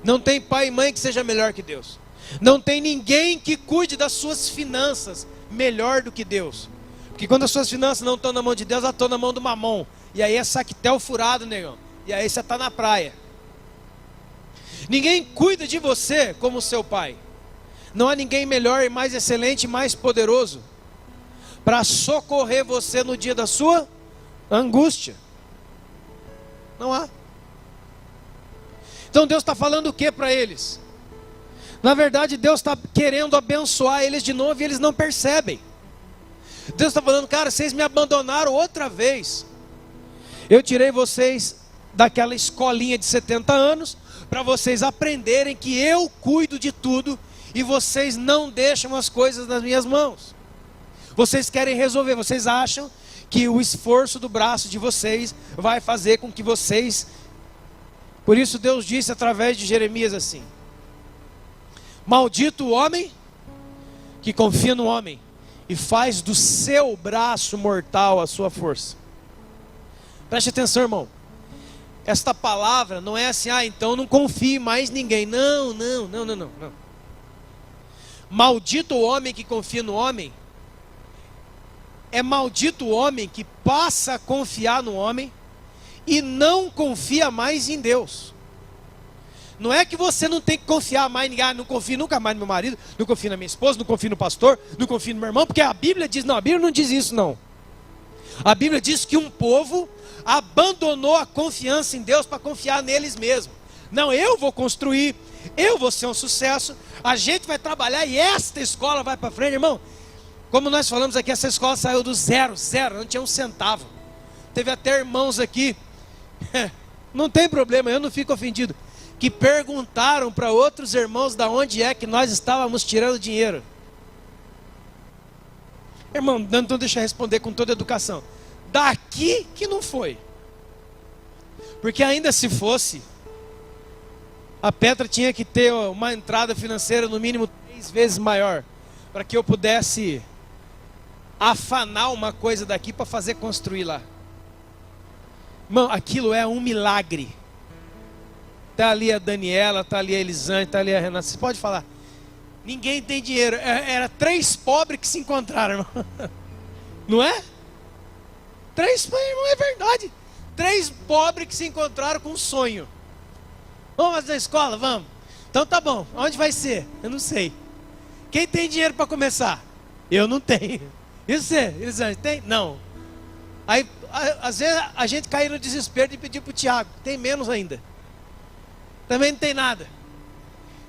Não tem pai e mãe que seja melhor que Deus. Não tem ninguém que cuide das suas finanças melhor do que Deus. Porque quando as suas finanças não estão na mão de Deus, elas estão na mão do mamão. E aí é saquetel furado, negão. E aí você está na praia. Ninguém cuida de você como seu pai. Não há ninguém melhor e mais excelente e mais poderoso para socorrer você no dia da sua angústia. Não há. Então Deus está falando o que para eles? Na verdade, Deus está querendo abençoar eles de novo e eles não percebem. Deus está falando: cara, vocês me abandonaram outra vez. Eu tirei vocês daquela escolinha de 70 anos para vocês aprenderem que eu cuido de tudo e vocês não deixam as coisas nas minhas mãos. Vocês querem resolver, vocês acham que o esforço do braço de vocês vai fazer com que vocês... Por isso Deus disse através de Jeremias assim: maldito o homem que confia no homem e faz do seu braço mortal a sua força. Preste atenção, irmão. Esta palavra não é assim: ah, então não confie mais em ninguém. Não, não, não, não, não, não. Maldito o homem que confia no homem. É maldito o homem que passa a confiar no homem e não confia mais em Deus. Não é que você não tem que confiar mais em ninguém. Ah, não confio nunca mais no meu marido, não confio na minha esposa, não confio no pastor, não confio no meu irmão, porque a Bíblia diz... Não, a Bíblia não diz isso, não. A Bíblia diz que um povo abandonou a confiança em Deus para confiar neles mesmos. Não, eu vou construir, eu vou ser um sucesso, a gente vai trabalhar e esta escola vai para frente, irmão. Como nós falamos aqui, essa escola saiu do zero, não tinha um centavo. Teve até irmãos aqui, não tem problema, eu não fico ofendido, que perguntaram para outros irmãos da onde é que nós estávamos tirando dinheiro. Irmão, então deixa eu responder com toda a educação. Daqui que não foi. Porque ainda se fosse, a Petra tinha que ter uma entrada financeira no mínimo 3 vezes maior, para que eu pudesse afanar uma coisa daqui para fazer construir lá. Irmão, aquilo é um milagre. Está ali a Daniela, está ali a Elisane, está ali a Renata. Você pode falar: ninguém tem dinheiro. Era 3 pobres que se encontraram, irmão. Não é? 3, irmão, é verdade. 3 pobres que se encontraram com um sonho. Vamos fazer a escola? Vamos. Então tá bom. Onde vai ser? Eu não sei. Quem tem dinheiro para começar? Eu não tenho. E você, Elisane, tem? Não. Aí, às vezes, a gente cai no desespero de pedir para o Tiago. Tem menos ainda. Também não tem nada.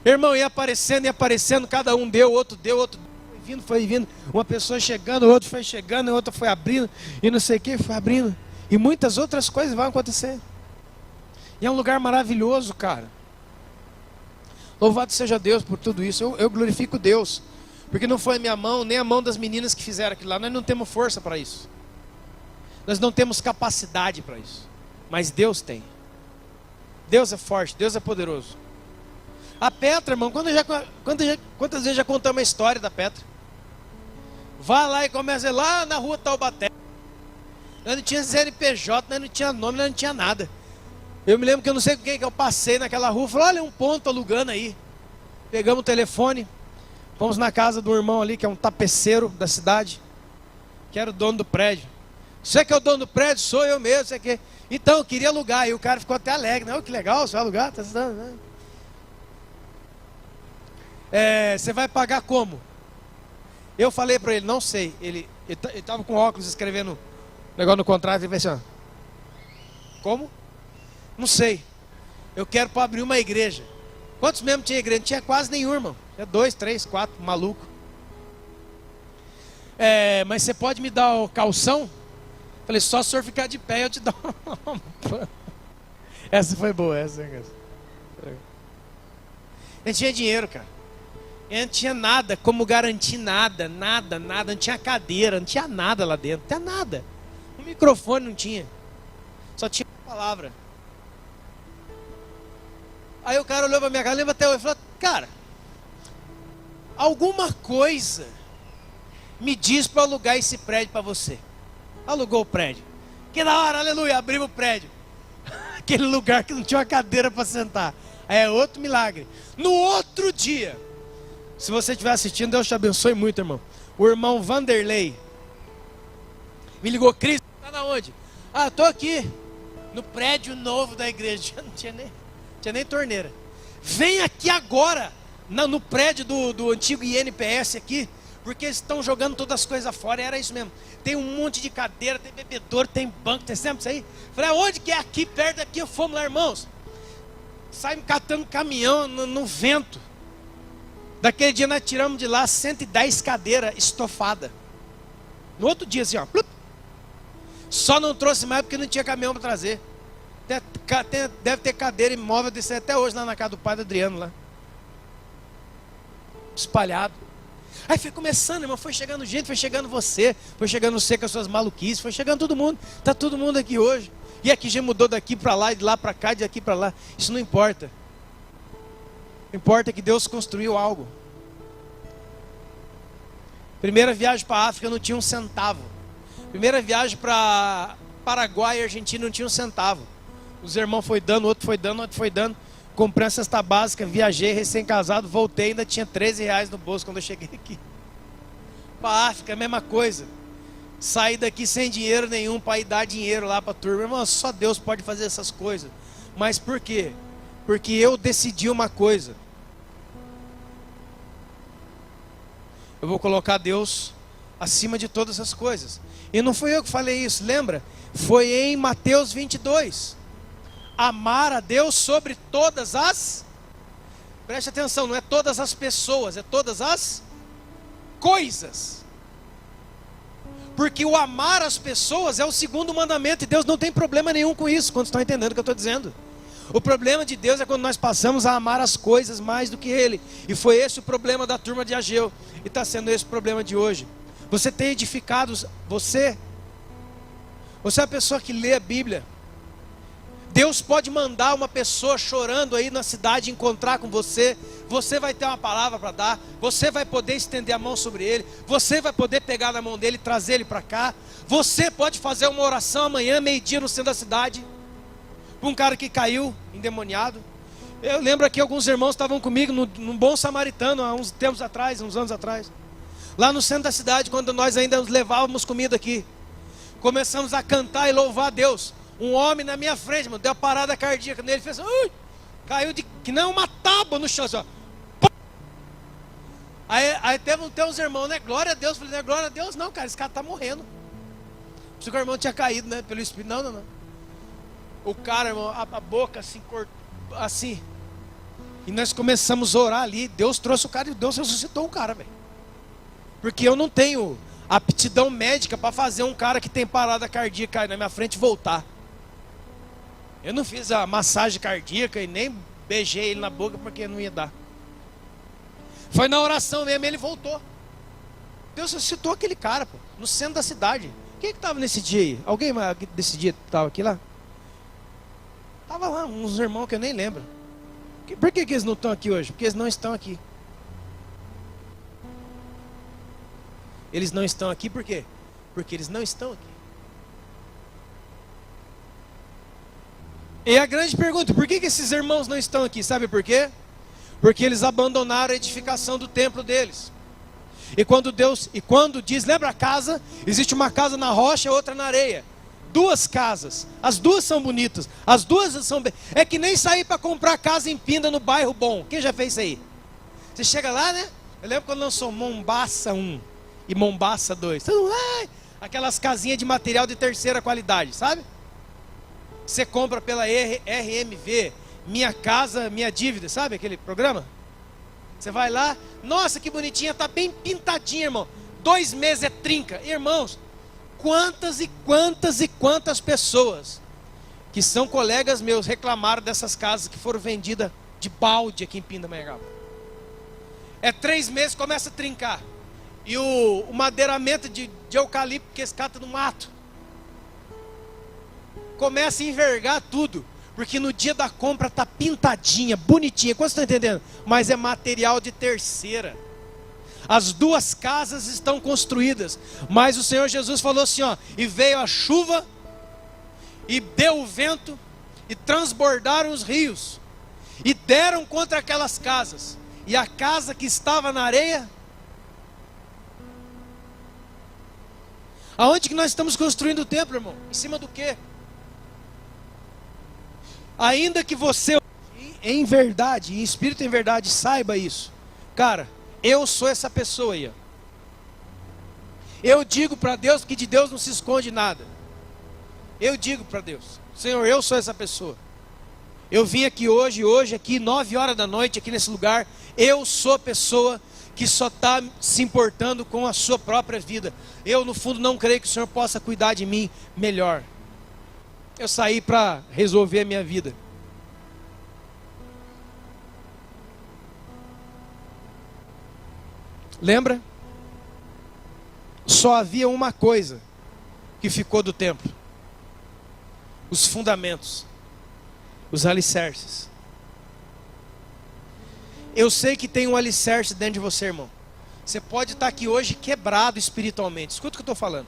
Irmão, ia aparecendo, cada um deu, outro deu, foi vindo. Uma pessoa chegando, outro foi chegando, outra foi abrindo, e não sei o que, foi abrindo. E muitas outras coisas vão acontecer. E é um lugar maravilhoso, cara. Louvado seja Deus por tudo isso. Eu glorifico Deus. Porque não foi a minha mão, nem a mão das meninas que fizeram aquilo lá. Nós não temos força para isso. Nós não temos capacidade para isso. Mas Deus tem. Deus é forte, Deus é poderoso. A Petra, irmão, quantas vezes já contamos a história da Petra? Vá lá e começa lá na rua Taubaté. Nós não tinha CNPJ, nós não tinha nome, nós não tinha nada. Eu me lembro que eu não sei com quem que eu passei naquela rua. Falei: olha, um ponto alugando aí. Pegamos o telefone. Fomos na casa do irmão ali, que é um tapeceiro da cidade, que era o dono do prédio. Você que é o dono do prédio? Sou eu mesmo, você que... Então, eu queria alugar. E o cara ficou até alegre. Não, que legal, você vai alugar? Tá... você vai pagar como? Eu falei para ele, não sei. Ele estava com óculos escrevendo negócio no contrato. Ele falou assim, ó, como? Não sei. Eu quero para abrir uma igreja. Quantos membros tinha igreja? Não tinha quase nenhum, irmão. Tinha 2, 3, 4, maluco. Mas você pode me dar o calção? Falei, só se o senhor ficar de pé eu te dou. Essa foi boa, essa. Não tinha dinheiro, cara. Eu não tinha nada, como garantir nada. Não tinha cadeira, não tinha nada lá dentro. Não tinha nada. Um microfone não tinha. Só tinha uma palavra. Aí o cara olhou pra minha cara, lembra até hoje, e falou, cara, alguma coisa me diz para alugar esse prédio para você. Alugou o prédio. Que da hora, aleluia, abrimos o prédio. Aquele lugar que não tinha uma cadeira para sentar. É outro milagre. No outro dia, se você estiver assistindo, Deus te abençoe muito, irmão. O irmão Vanderlei me ligou, Cris, tá na onde? Ah, eu tô aqui, no prédio novo da igreja. Não tinha nem torneira. Vem aqui agora, no prédio do antigo INPS aqui, porque eles estão jogando todas as coisas fora. E era isso mesmo. Tem um monte de cadeira, tem bebedouro, tem banco, tem sempre isso aí. Falei, aonde que é? Aqui, perto daqui. Fomos lá, irmãos. Saímos catando caminhão no vento. Daquele dia nós tiramos de lá 110 cadeiras estofadas. No outro dia assim, ó. Plup. Só não trouxe mais porque não tinha caminhão para trazer. Deve ter cadeira imóvel desse até hoje lá na casa do padre Adriano lá. Espalhado. Aí foi começando, irmão, foi chegando gente, foi chegando você com as suas maluquices, foi chegando todo mundo. Tá todo mundo aqui hoje. E aqui já mudou daqui para lá, e de lá para cá, de aqui para lá. Isso não importa. Importa que Deus construiu algo. Primeira viagem para a África não tinha um centavo. Primeira viagem para Paraguai e Argentina não tinha um centavo. Os irmãos foi dando, outro foi dando, outro foi dando. Comprei uma cesta básica, viajei, recém-casado, voltei, ainda tinha 13 reais no bolso quando eu cheguei aqui. Para a África, a mesma coisa. Saí daqui sem dinheiro nenhum para ir dar dinheiro lá para a turma. Irmão, só Deus pode fazer essas coisas. Mas por quê? Porque eu decidi uma coisa. Eu vou colocar Deus acima de todas as coisas. E não fui eu que falei isso, lembra? Foi em Mateus 22. Amar a Deus sobre todas as... Preste atenção, não é todas as pessoas, é todas as coisas. Porque o amar as pessoas é o segundo mandamento, e Deus não tem problema nenhum com isso, quando estão entendendo o que eu estou dizendo. O problema de Deus é quando nós passamos a amar as coisas mais do que Ele. E foi esse o problema da turma de Ageu, e está sendo esse o problema de hoje. Você tem edificado, você é a pessoa que lê a Bíblia. Deus pode mandar uma pessoa chorando aí na cidade encontrar com você. Você vai ter uma palavra para dar. Você vai poder estender a mão sobre ele. Você vai poder pegar na mão dele e trazer ele para cá. Você pode fazer uma oração amanhã, meio-dia, no centro da cidade, para um cara que caiu endemoniado. Eu lembro aqui, alguns irmãos estavam comigo num Bom Samaritano, há uns tempos atrás, uns anos atrás. Lá no centro da cidade, quando nós ainda nos levávamos comida aqui. Começamos a cantar e louvar a Deus. Um homem na minha frente, mano, deu uma parada cardíaca nele, fez assim, caiu que nem uma tábua no chão, assim, ó. Aí teve uns irmãos, né? Glória a Deus. Eu falei, não é glória a Deus, não, cara, esse cara tá morrendo. Pensei que o irmão tinha caído, né? Pelo Espírito. Não. O cara, irmão, a boca assim, assim. E nós começamos a orar ali. Deus trouxe o cara e Deus ressuscitou o cara, velho. Porque eu não tenho aptidão médica para fazer um cara que tem parada cardíaca cair na minha frente voltar. Eu não fiz a massagem cardíaca e nem beijei ele na boca porque não ia dar. Foi na oração mesmo, ele voltou. Deus ressuscitou aquele cara, pô, no centro da cidade. Quem que estava nesse dia aí? Alguém desse dia estava aqui lá? Estava lá, uns irmãos que eu nem lembro. Por que eles não estão aqui hoje? Porque eles não estão aqui. Eles não estão aqui por quê? Porque eles não estão aqui. E a grande pergunta, por que esses irmãos não estão aqui? Sabe por quê? Porque eles abandonaram a edificação do templo deles. E quando diz, lembra a casa? Existe uma casa na rocha e outra na areia. Duas casas, as duas são bonitas, as duas são bem. É que nem sair para comprar casa em Pinda no bairro bom. Quem já fez isso aí? Você chega lá, né? Eu lembro quando lançou Mombaça 1 e Mombaça 2. Aquelas casinhas de material de terceira qualidade, sabe? Você compra pela RMV, Minha Casa, Minha Dívida, sabe aquele programa? Você vai lá, nossa que bonitinha, tá bem pintadinha, irmão. 2 meses é trinca. Irmãos, quantas e quantas e quantas pessoas que são colegas meus reclamaram dessas casas que foram vendidas de balde aqui em Pindamonhangaba. É 3 meses, começa a trincar. E o madeiramento de eucalipto que escata no mato começa a envergar tudo. Porque no dia da compra está pintadinha, bonitinha. Quantos estão entendendo? Mas é material de terceira. As duas casas estão construídas. Mas o Senhor Jesus falou assim, ó. E veio a chuva, e deu o vento, e transbordaram os rios, e deram contra aquelas casas. E a casa que estava na areia. Aonde que nós estamos construindo o templo, irmão? Em cima do quê? Ainda que você, em verdade, em espírito em verdade, saiba isso. Cara, eu sou essa pessoa aí, ó. Eu digo para Deus que de Deus não se esconde nada. Eu digo para Deus, Senhor, eu sou essa pessoa. Eu vim aqui hoje aqui 9 horas da noite, aqui nesse lugar. Eu sou a pessoa que só está se importando com a sua própria vida. Eu no fundo não creio que o Senhor possa cuidar de mim melhor. Eu saí para resolver a minha vida. Lembra? Só havia uma coisa que ficou do templo: os fundamentos, os alicerces. Eu sei que tem um alicerce dentro de você, irmão. Você pode estar aqui hoje quebrado espiritualmente. Escuta o que eu estou falando.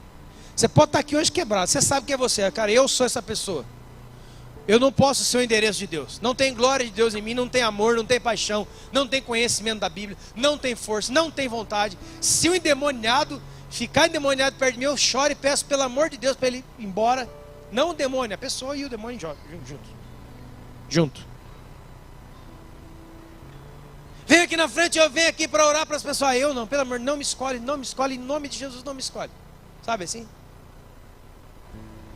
Você pode estar aqui hoje quebrado. Você sabe que é você. Cara, eu sou essa pessoa. Eu não posso ser o endereço de Deus. Não tem glória de Deus em mim. Não tem amor, não tem paixão. Não tem conhecimento da Bíblia. Não tem força, não tem vontade. Se o endemoniado ficar endemoniado perto de mim, eu choro e peço pelo amor de Deus para ele ir embora. Não o demônio, a pessoa e o demônio junto. Vem aqui na frente, eu venho aqui para orar para as pessoas. Eu não, pelo amor, não me escolhe, em nome de Jesus, não me escolhe. Sabe assim?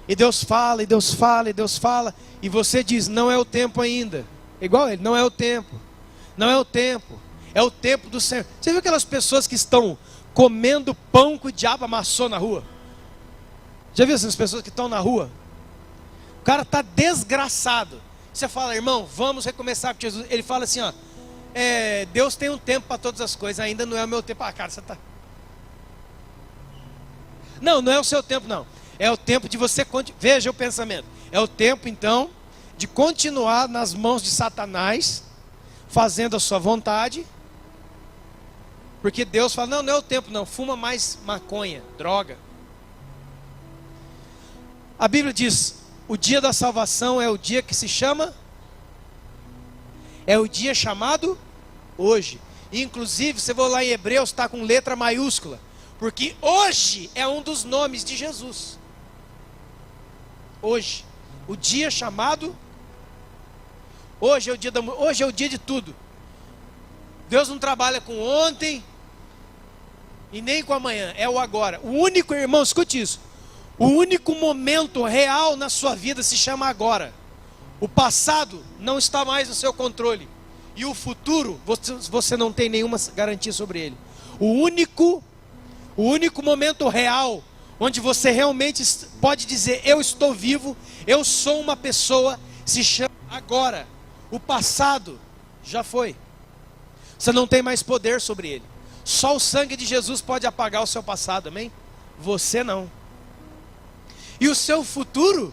E Deus fala, e Deus fala, e Deus fala. E você diz, não é o tempo ainda. Igual ele, não é o tempo. Não é o tempo. É o tempo do Senhor. Você viu aquelas pessoas que estão comendo pão que o diabo amassou na rua? Já viu essas pessoas que estão na rua? O cara está desgraçado. Você fala, irmão, vamos recomeçar com Jesus. Ele fala assim, ó. Deus tem um tempo para todas as coisas. Ainda não é o meu tempo. Ah, cara, você está... Não, não é o seu tempo, não. É o tempo de você... Veja o pensamento. É o tempo, então, de continuar nas mãos de Satanás, fazendo a sua vontade. Porque Deus fala, não, não é o tempo, não. Fuma mais maconha, droga. A Bíblia diz, o dia da salvação é o dia que se chama... É o dia chamado hoje. Inclusive, você vai lá em Hebreus, está com letra maiúscula. Porque hoje é um dos nomes de Jesus. Hoje. O dia chamado. Hoje é o dia de tudo. Deus não trabalha com ontem e nem com amanhã. É o agora. O único, irmão, escute isso. O único momento real na sua vida se chama agora. O passado não está mais no seu controle. E o futuro, você não tem nenhuma garantia sobre ele. O único momento real, onde você realmente pode dizer, eu estou vivo, eu sou uma pessoa, se chama agora. O passado já foi. Você não tem mais poder sobre ele. Só o sangue de Jesus pode apagar o seu passado, amém? Você não. E o seu futuro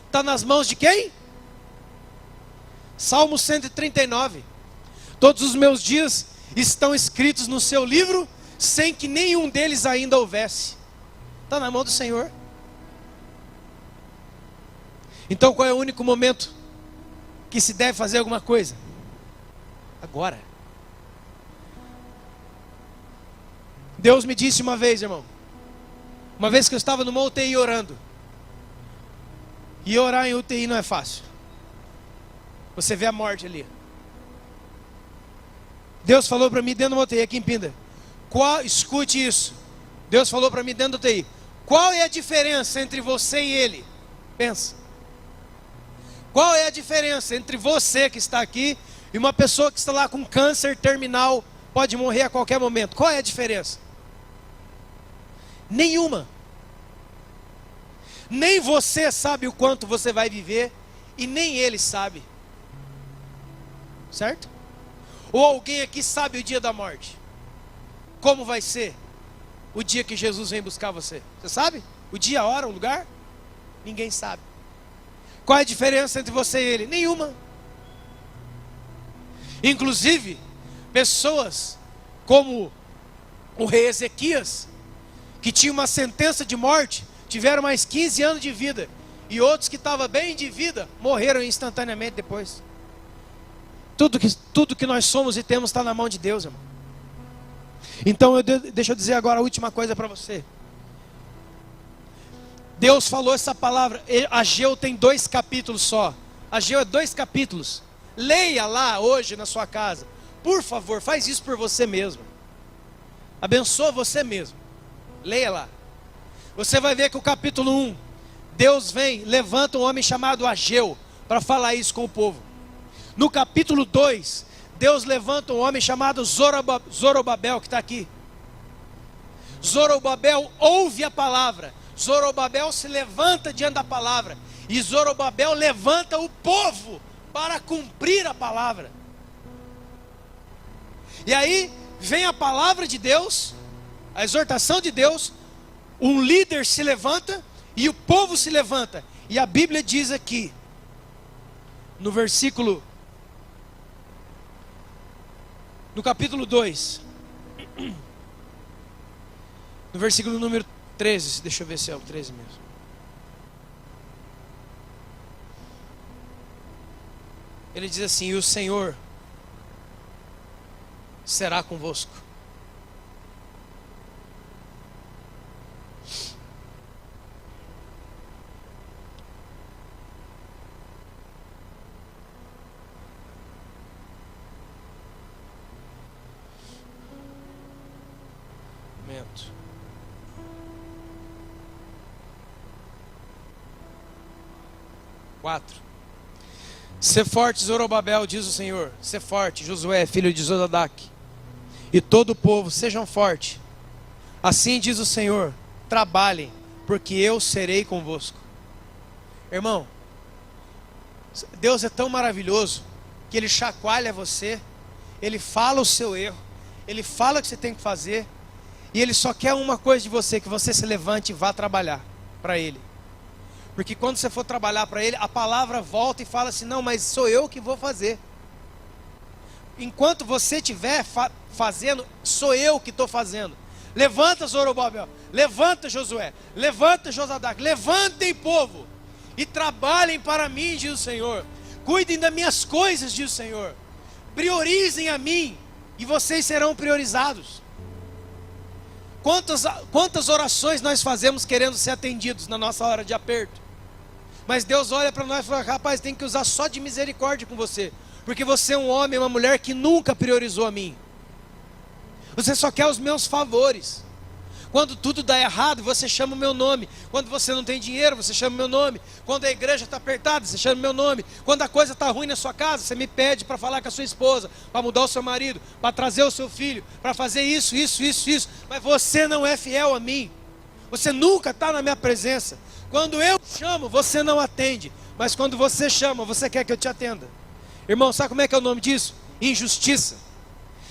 está nas mãos de quem? Salmo 139. Todos os meus dias estão escritos no seu livro, sem que nenhum deles ainda houvesse. Está na mão do Senhor. Então qual é o único momento que se deve fazer alguma coisa? Agora. Deus me disse uma vez, irmão, uma vez que eu estava numa UTI orando, e orar em UTI não é fácil. Você vê a morte ali. Deus falou para mim dentro de uma UTI aqui em Pinda. Escute isso. Deus falou para mim dentro da UTI. Qual é a diferença entre você e ele? Pensa. Qual é a diferença entre você que está aqui e uma pessoa que está lá com câncer terminal, pode morrer a qualquer momento? Qual é a diferença? Nenhuma. Nem você sabe o quanto você vai viver e nem ele sabe. Certo? Ou alguém aqui sabe o dia da morte? Como vai ser o dia que Jesus vem buscar você? Você sabe? O dia, a hora, o lugar? Ninguém sabe. Qual é a diferença entre você e ele? Nenhuma. Inclusive, pessoas como o rei Ezequias, que tinha uma sentença de morte, tiveram mais 15 anos de vida. E outros que estavam bem de vida, morreram instantaneamente depois. Tudo que nós somos e temos está na mão de Deus, irmão. Então, deixa eu dizer agora a última coisa para você. Deus falou essa palavra. Ageu tem 2 capítulos só. Ageu é 2 capítulos. Leia lá hoje na sua casa. Por favor, faz isso por você mesmo. Abençoa você mesmo. Leia lá. Você vai ver que o capítulo 1, Deus vem, levanta um homem chamado Ageu para falar isso com o povo. No capítulo 2, Deus levanta um homem chamado Zorobabel, que está aqui. Zorobabel ouve a palavra. Zorobabel se levanta diante da palavra. E Zorobabel levanta o povo para cumprir a palavra. E aí vem a palavra de Deus, a exortação de Deus. Um líder se levanta e o povo se levanta. E a Bíblia diz aqui, no capítulo 2, no versículo número 13, deixa eu ver se é o 13 mesmo. Ele diz assim: e o Senhor será convosco. Momento. Sê forte, Zorobabel, diz o Senhor. Sê forte, Josué, filho de Zodadaque, e todo o povo, sejam fortes. Assim diz o Senhor: trabalhem, porque eu serei convosco. Irmão, Deus é tão maravilhoso que Ele chacoalha você, Ele fala o seu erro, Ele fala o que você tem que fazer, e Ele só quer uma coisa de você: que você se levante e vá trabalhar para Ele. Porque quando você for trabalhar para Ele, a palavra volta e fala assim: não, mas sou eu que vou fazer. Enquanto você estiver fazendo, sou eu que estou fazendo. Levanta, Zorobabel, levanta, Josué, levanta, Josadaque, levantem, povo, e trabalhem para mim, diz o Senhor. Cuidem das minhas coisas, diz o Senhor. Priorizem a mim, e vocês serão priorizados. Quantas orações nós fazemos querendo ser atendidos na nossa hora de aperto? Mas Deus olha para nós e fala: rapaz, tem que usar só de misericórdia com você, porque você é um homem, uma mulher que nunca priorizou a mim. Você só quer os meus favores. Quando tudo dá errado, você chama o meu nome. Quando você não tem dinheiro, você chama o meu nome. Quando a igreja está apertada, você chama o meu nome. Quando a coisa está ruim na sua casa, você me pede para falar com a sua esposa, para mudar o seu marido, para trazer o seu filho, para fazer isso. Mas você não é fiel a mim. Você nunca está na minha presença. Quando eu chamo, você não atende. Mas quando você chama, você quer que eu te atenda. Irmão, sabe como é que é o nome disso? Injustiça.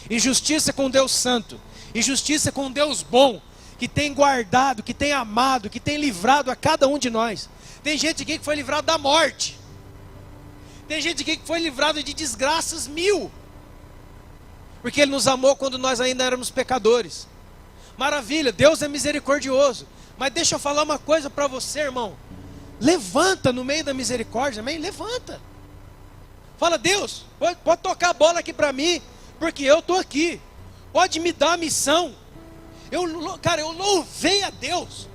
Injustiça com Deus santo. Injustiça com Deus bom, que tem guardado, que tem amado, que tem livrado a cada um de nós. Tem gente aqui que foi livrado da morte. Tem gente aqui que foi livrado de desgraças 1000. Porque Ele nos amou quando nós ainda éramos pecadores. Maravilha, Deus é misericordioso. Mas deixa eu falar uma coisa para você, irmão. Levanta no meio da misericórdia, amém? Levanta. Fala: Deus, pode tocar a bola aqui para mim, porque eu estou aqui. Pode me dar a missão. Cara, eu louvei a Deus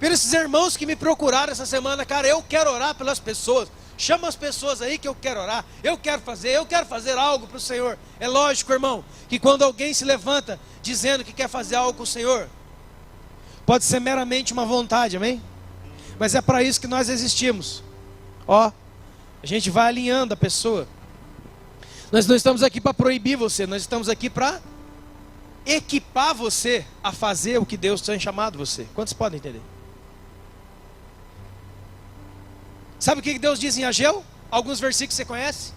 pelos esses irmãos que me procuraram essa semana. Cara, eu quero orar pelas pessoas. Chama as pessoas aí que eu quero orar. Eu quero fazer algo para o Senhor. É lógico, irmão, que quando alguém se levanta dizendo que quer fazer algo com o Senhor, pode ser meramente uma vontade, amém? Mas é para isso que nós existimos. Ó, a gente vai alinhando a pessoa. Nós não estamos aqui para proibir você, nós estamos aqui para equipar você a fazer o que Deus tem chamado você. Quantos podem entender? Sabe o que Deus diz em Ageu? Alguns versículos você conhece?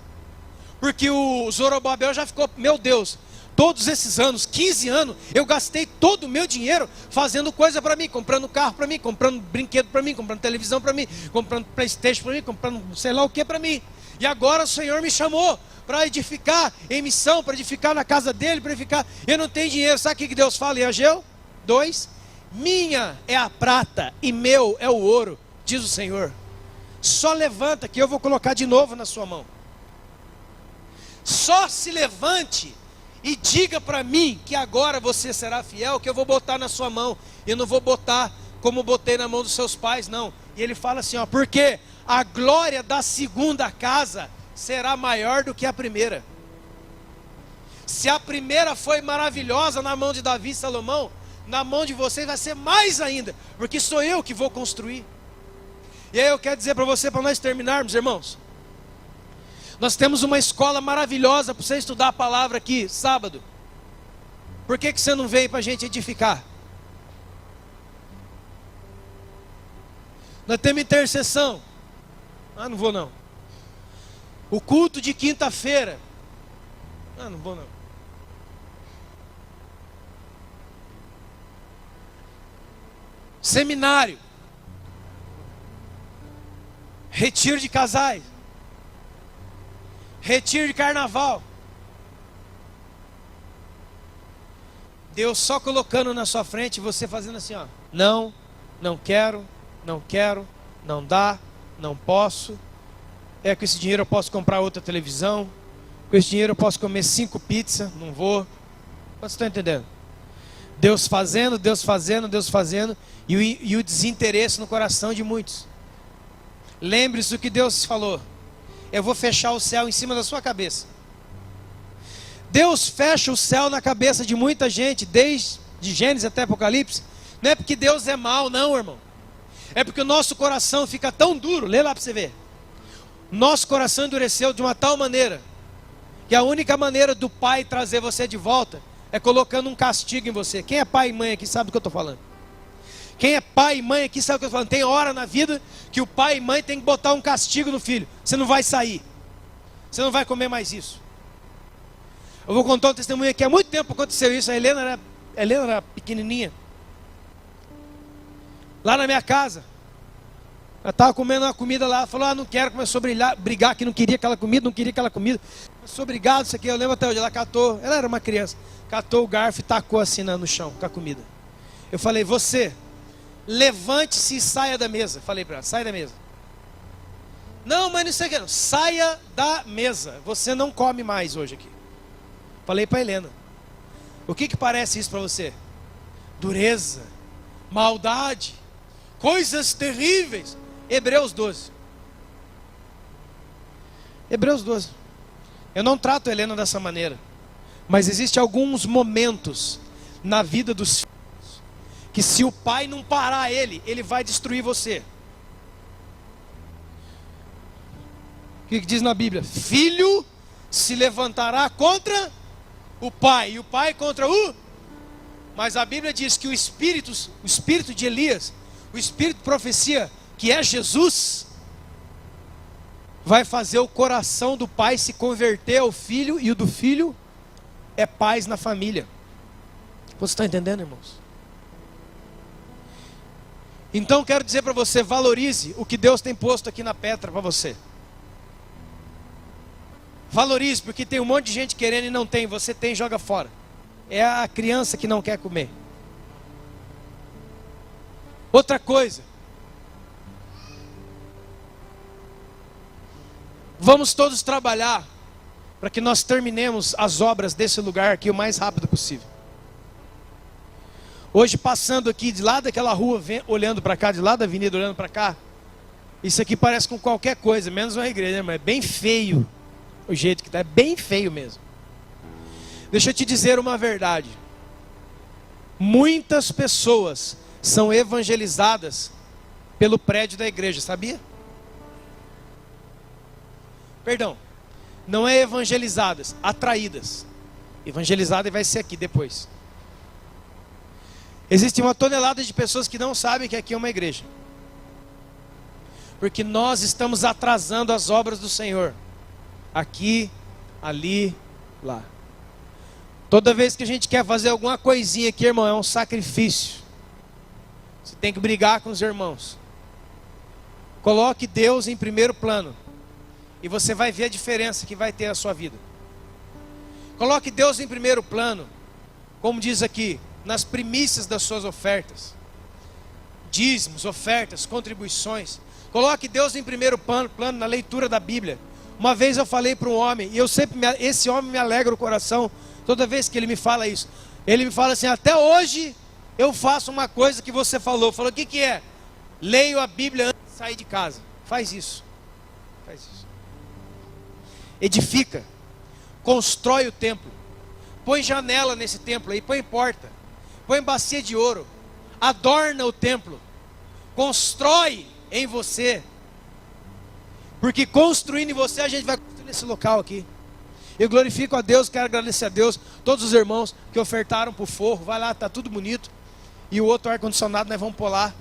Porque o Zorobabel já ficou, meu Deus, todos esses anos, 15 anos, eu gastei todo o meu dinheiro fazendo coisa para mim, comprando carro para mim, comprando brinquedo para mim, comprando televisão para mim, comprando PlayStation para mim, comprando sei lá o que para mim. E agora o Senhor me chamou para edificar em missão, para edificar na casa dele, para edificar. Eu não tenho dinheiro. Sabe o que Deus fala em Ageu 2? Minha é a prata e meu é o ouro, diz o Senhor. Só levanta que eu vou colocar de novo na sua mão. Só se levante e diga para mim que agora você será fiel, que eu vou botar na sua mão. Eu não vou botar como botei na mão dos seus pais, não. E ele fala assim, ó, porque a glória da segunda casa será maior do que a primeira. Se a primeira foi maravilhosa na mão de Davi e Salomão, na mão de vocês vai ser mais ainda, porque sou eu que vou construir. E aí eu quero dizer para você, para nós terminarmos, irmãos, nós temos uma escola maravilhosa para você estudar a palavra aqui, sábado. Por que você não veio para a gente edificar? Nós temos intercessão. Ah, não vou não. O culto de quinta-feira. Ah, não vou não. Seminário. Retiro de casais. Retiro de carnaval. Deus só colocando na sua frente e você fazendo assim, ó. Não, não quero, não dá, não posso. Com esse dinheiro eu posso comprar outra televisão. Com esse dinheiro eu posso comer 5 pizzas, não vou. Vocês estão entendendo? Deus fazendo, e o desinteresse no coração de muitos. Lembre-se do que Deus falou. Eu vou fechar o céu em cima da sua cabeça. Deus fecha o céu na cabeça de muita gente, desde Gênesis até Apocalipse. Não é porque Deus é mau, não, irmão. É porque o nosso coração fica tão duro. Lê lá para você ver. Nosso coração endureceu de uma tal maneira que a única maneira do Pai trazer você de volta é colocando um castigo em você. Quem é pai e mãe aqui sabe do que eu estou falando. Quem é pai e mãe aqui sabe o que eu estou falando. Tem hora na vida que o pai e mãe tem que botar um castigo no filho. Você não vai sair. Você não vai comer mais isso. Eu vou contar um testemunho aqui. Há muito tempo aconteceu isso. A Helena era pequenininha. Lá na minha casa. Ela estava comendo uma comida lá. Ela falou, não quero. Começou a brigar que não queria aquela comida. Começou a brigar, isso aqui. Eu lembro até hoje. Ela catou. Ela era uma criança. Catou o garfo e tacou assim no chão com a comida. Eu falei, você, levante-se e saia da mesa. Falei para ela, sai da mesa. Não, mas não sei o que não. Saia da mesa. Você não come mais hoje aqui. Falei para Helena. O que parece isso para você? Dureza, maldade, coisas terríveis. Hebreus 12. Hebreus 12. Eu não trato a Helena dessa maneira. Mas existem alguns momentos na vida dos filhos que se o pai não parar ele vai destruir você. O que diz na Bíblia? Filho se levantará contra o pai, e o pai contra o... Mas a Bíblia diz que o espírito de Elias, o espírito de profecia, que é Jesus, vai fazer o coração do pai se converter ao filho, e o do filho é paz na família. Você está entendendo, irmãos? Então quero dizer para você, valorize o que Deus tem posto aqui na Petra para você. Valorize, porque tem um monte de gente querendo e não tem. Você tem, joga fora. É a criança que não quer comer. Outra coisa. Vamos todos trabalhar para que nós terminemos as obras desse lugar aqui o mais rápido possível. Hoje passando aqui de lá daquela rua, olhando para cá, de lá da avenida olhando para cá, isso aqui parece com qualquer coisa, menos uma igreja, né? Mas é bem feio o jeito que está, é bem feio mesmo. Deixa eu te dizer uma verdade. Muitas pessoas são evangelizadas pelo prédio da igreja, sabia? Perdão, não é evangelizadas, atraídas. Evangelizada vai ser aqui depois. Existe uma tonelada de pessoas que não sabem que aqui é uma igreja. Porque nós estamos atrasando as obras do Senhor. Aqui, ali, lá. Toda vez que a gente quer fazer alguma coisinha aqui, irmão, é um sacrifício. Você tem que brigar com os irmãos. Coloque Deus em primeiro plano. E você vai ver a diferença que vai ter na sua vida. Coloque Deus em primeiro plano. Como diz aqui, nas primícias das suas ofertas. Dízimos, ofertas, contribuições. Coloque Deus em primeiro plano na leitura da Bíblia. Uma vez eu falei para um homem, e eu sempre, esse homem me alegra o coração, toda vez que ele me fala isso. Ele me fala assim, até hoje eu faço uma coisa que você falou. Falou, o que é? Leio a Bíblia antes de sair de casa. Faz isso. Faz isso. Edifica. Constrói o templo. Põe janela nesse templo aí, põe porta. Põe bacia de ouro. Adorna o templo. Constrói em você. Porque construindo em você, a gente vai construir nesse local aqui. Eu glorifico a Deus, quero agradecer a Deus, todos os irmãos que ofertaram para o forro. Vai lá, está tudo bonito. E o outro ar-condicionado nós vamos pôr lá.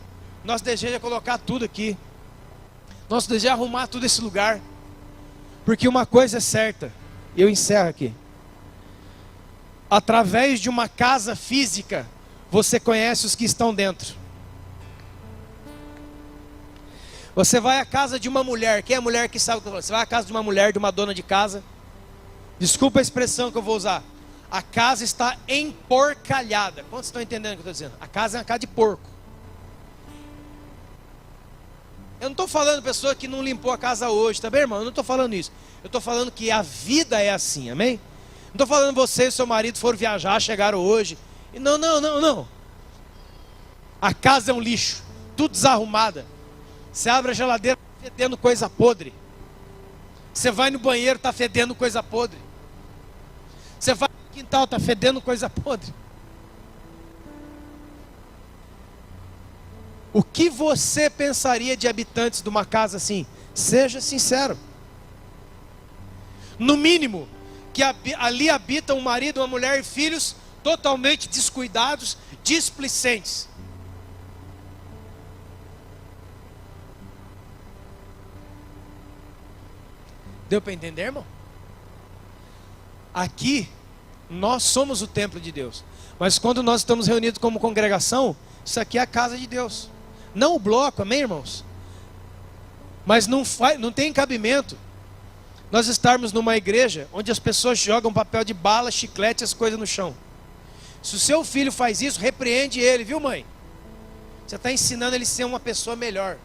Nosso desejo é colocar tudo aqui. Nosso desejo é arrumar tudo esse lugar. Porque uma coisa é certa, eu encerro aqui. Através de uma casa física, você conhece os que estão dentro. Você vai à casa de uma mulher. Quem é a mulher que sabe o que eu estou falando? Você vai à casa de uma mulher, de uma dona de casa. Desculpa a expressão que eu vou usar. A casa está emporcalhada. Quantos estão entendendo o que eu estou dizendo? A casa é uma casa de porco. Eu não estou falando pessoa que não limpou a casa hoje, tá bem, irmão? Eu não estou falando isso. Eu estou falando que a vida é assim, amém? Não estou falando você e seu marido foram viajar, chegaram hoje. Não. A casa é um lixo, tudo desarrumada. Você abre a geladeira, está fedendo coisa podre. Você vai no banheiro, está fedendo coisa podre. Você vai no quintal, está fedendo coisa podre. O que você pensaria de habitantes de uma casa assim? Seja sincero. No mínimo, que ali habitam um marido, uma mulher e filhos totalmente descuidados, displicentes. Deu para entender, irmão? Aqui, nós somos o templo de Deus. Mas quando nós estamos reunidos como congregação, isso aqui é a casa de Deus. Não o bloco, amém, irmãos? Mas não tem cabimento nós estarmos numa igreja onde as pessoas jogam papel de bala, chiclete, as coisas no chão. Se o seu filho faz isso, repreende ele, viu, mãe? Você está ensinando ele a ser uma pessoa melhor.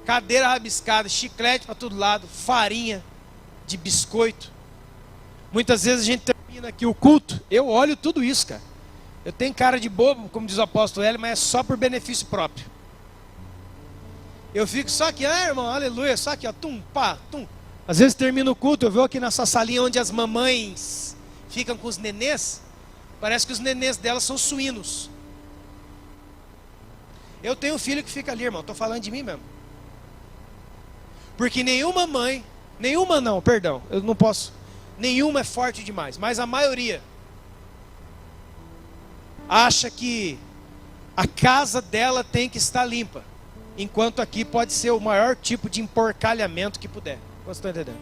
Cadeira rabiscada, chiclete para todo lado, farinha de biscoito. Muitas vezes a gente termina aqui o culto, eu olho tudo isso, cara. Eu tenho cara de bobo, como diz o apóstolo Hélio, mas é só por benefício próprio. Eu fico só aqui, irmão, aleluia, só aqui, ó, tum, pá, tum. Às vezes termina o culto, eu vou aqui nessa salinha onde as mamães ficam com os nenês. Parece que os nenês delas são suínos. Eu tenho um filho que fica ali, irmão, estou falando de mim mesmo. Porque nenhuma mãe, eu não posso, nenhuma é forte demais, mas a maioria acha que a casa dela tem que estar limpa, enquanto aqui pode ser o maior tipo de emporcalhamento que puder. Vocês estão entendendo?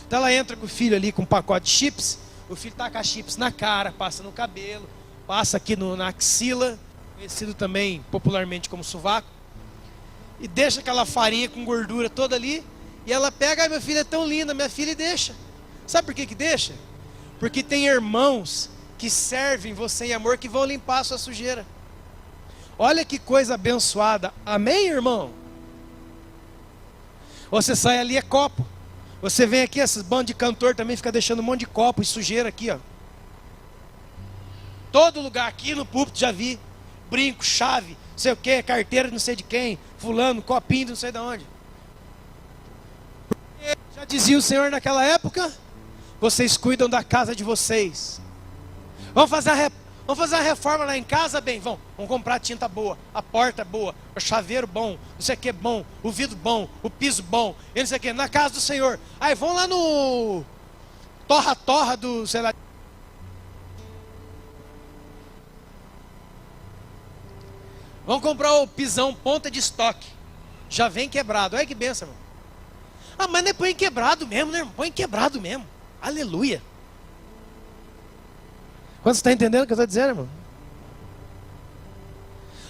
Então ela entra com o filho ali com um pacote de chips, o filho taca chips na cara, passa no cabelo, passa aqui na axila, conhecido também popularmente como sovaco, e deixa aquela farinha com gordura toda ali, e ela pega, minha filha é tão linda, minha filha, e deixa. Sabe por que deixa? Porque tem irmãos que servem você em amor, que vão limpar a sua sujeira. Olha que coisa abençoada, amém, irmão? Você sai ali, é copo. Você vem aqui, esses bandos de cantor também fica deixando um monte de copo e sujeira aqui, ó. Todo lugar, aqui no púlpito já vi. Brinco, chave, não sei o que, carteira de não sei de quem, fulano, copinho de não sei de onde. Porque já dizia o Senhor naquela época, vocês cuidam da casa de vocês. Vamos fazer a reforma lá em casa, bem, vamos comprar tinta boa, a porta boa, o chaveiro bom, não sei o que bom, o vidro bom, o piso bom, e não sei o que, na casa do Senhor. Aí vão lá no torra-torra do, sei lá. Vamos comprar o pisão ponta de estoque. Já vem quebrado. Olha que benção, irmão. Ah, mas não é põe quebrado mesmo, né, irmão? Põe quebrado mesmo. Aleluia. Quando você está entendendo o que eu estou dizendo, irmão?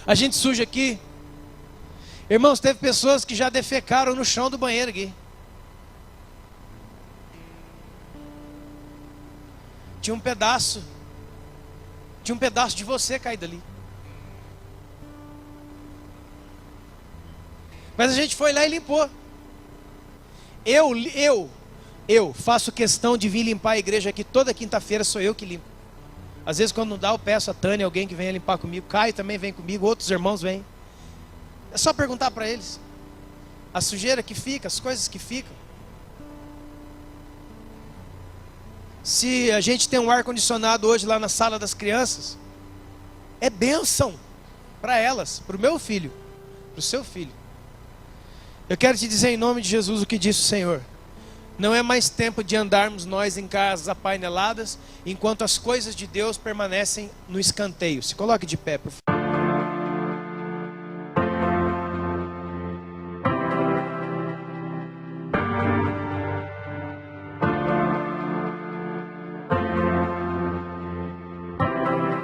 A gente suja aqui. Irmãos, teve pessoas que já defecaram no chão do banheiro aqui. Tinha um pedaço de você caído ali. Mas a gente foi lá e limpou. Eu faço questão de vir limpar a igreja aqui toda quinta-feira, sou eu que limpo. Às vezes quando não dá, eu peço a Tânia, alguém que venha limpar comigo. Caio também vem comigo, outros irmãos vêm. É só perguntar para eles. A sujeira que fica, as coisas que ficam. Se a gente tem um ar-condicionado hoje lá na sala das crianças, é bênção para elas, para o meu filho, para o seu filho. Eu quero te dizer em nome de Jesus o que disse o Senhor. Não é mais tempo de andarmos nós em casas apaineladas, enquanto as coisas de Deus permanecem no escanteio. Se coloque de pé, por favor.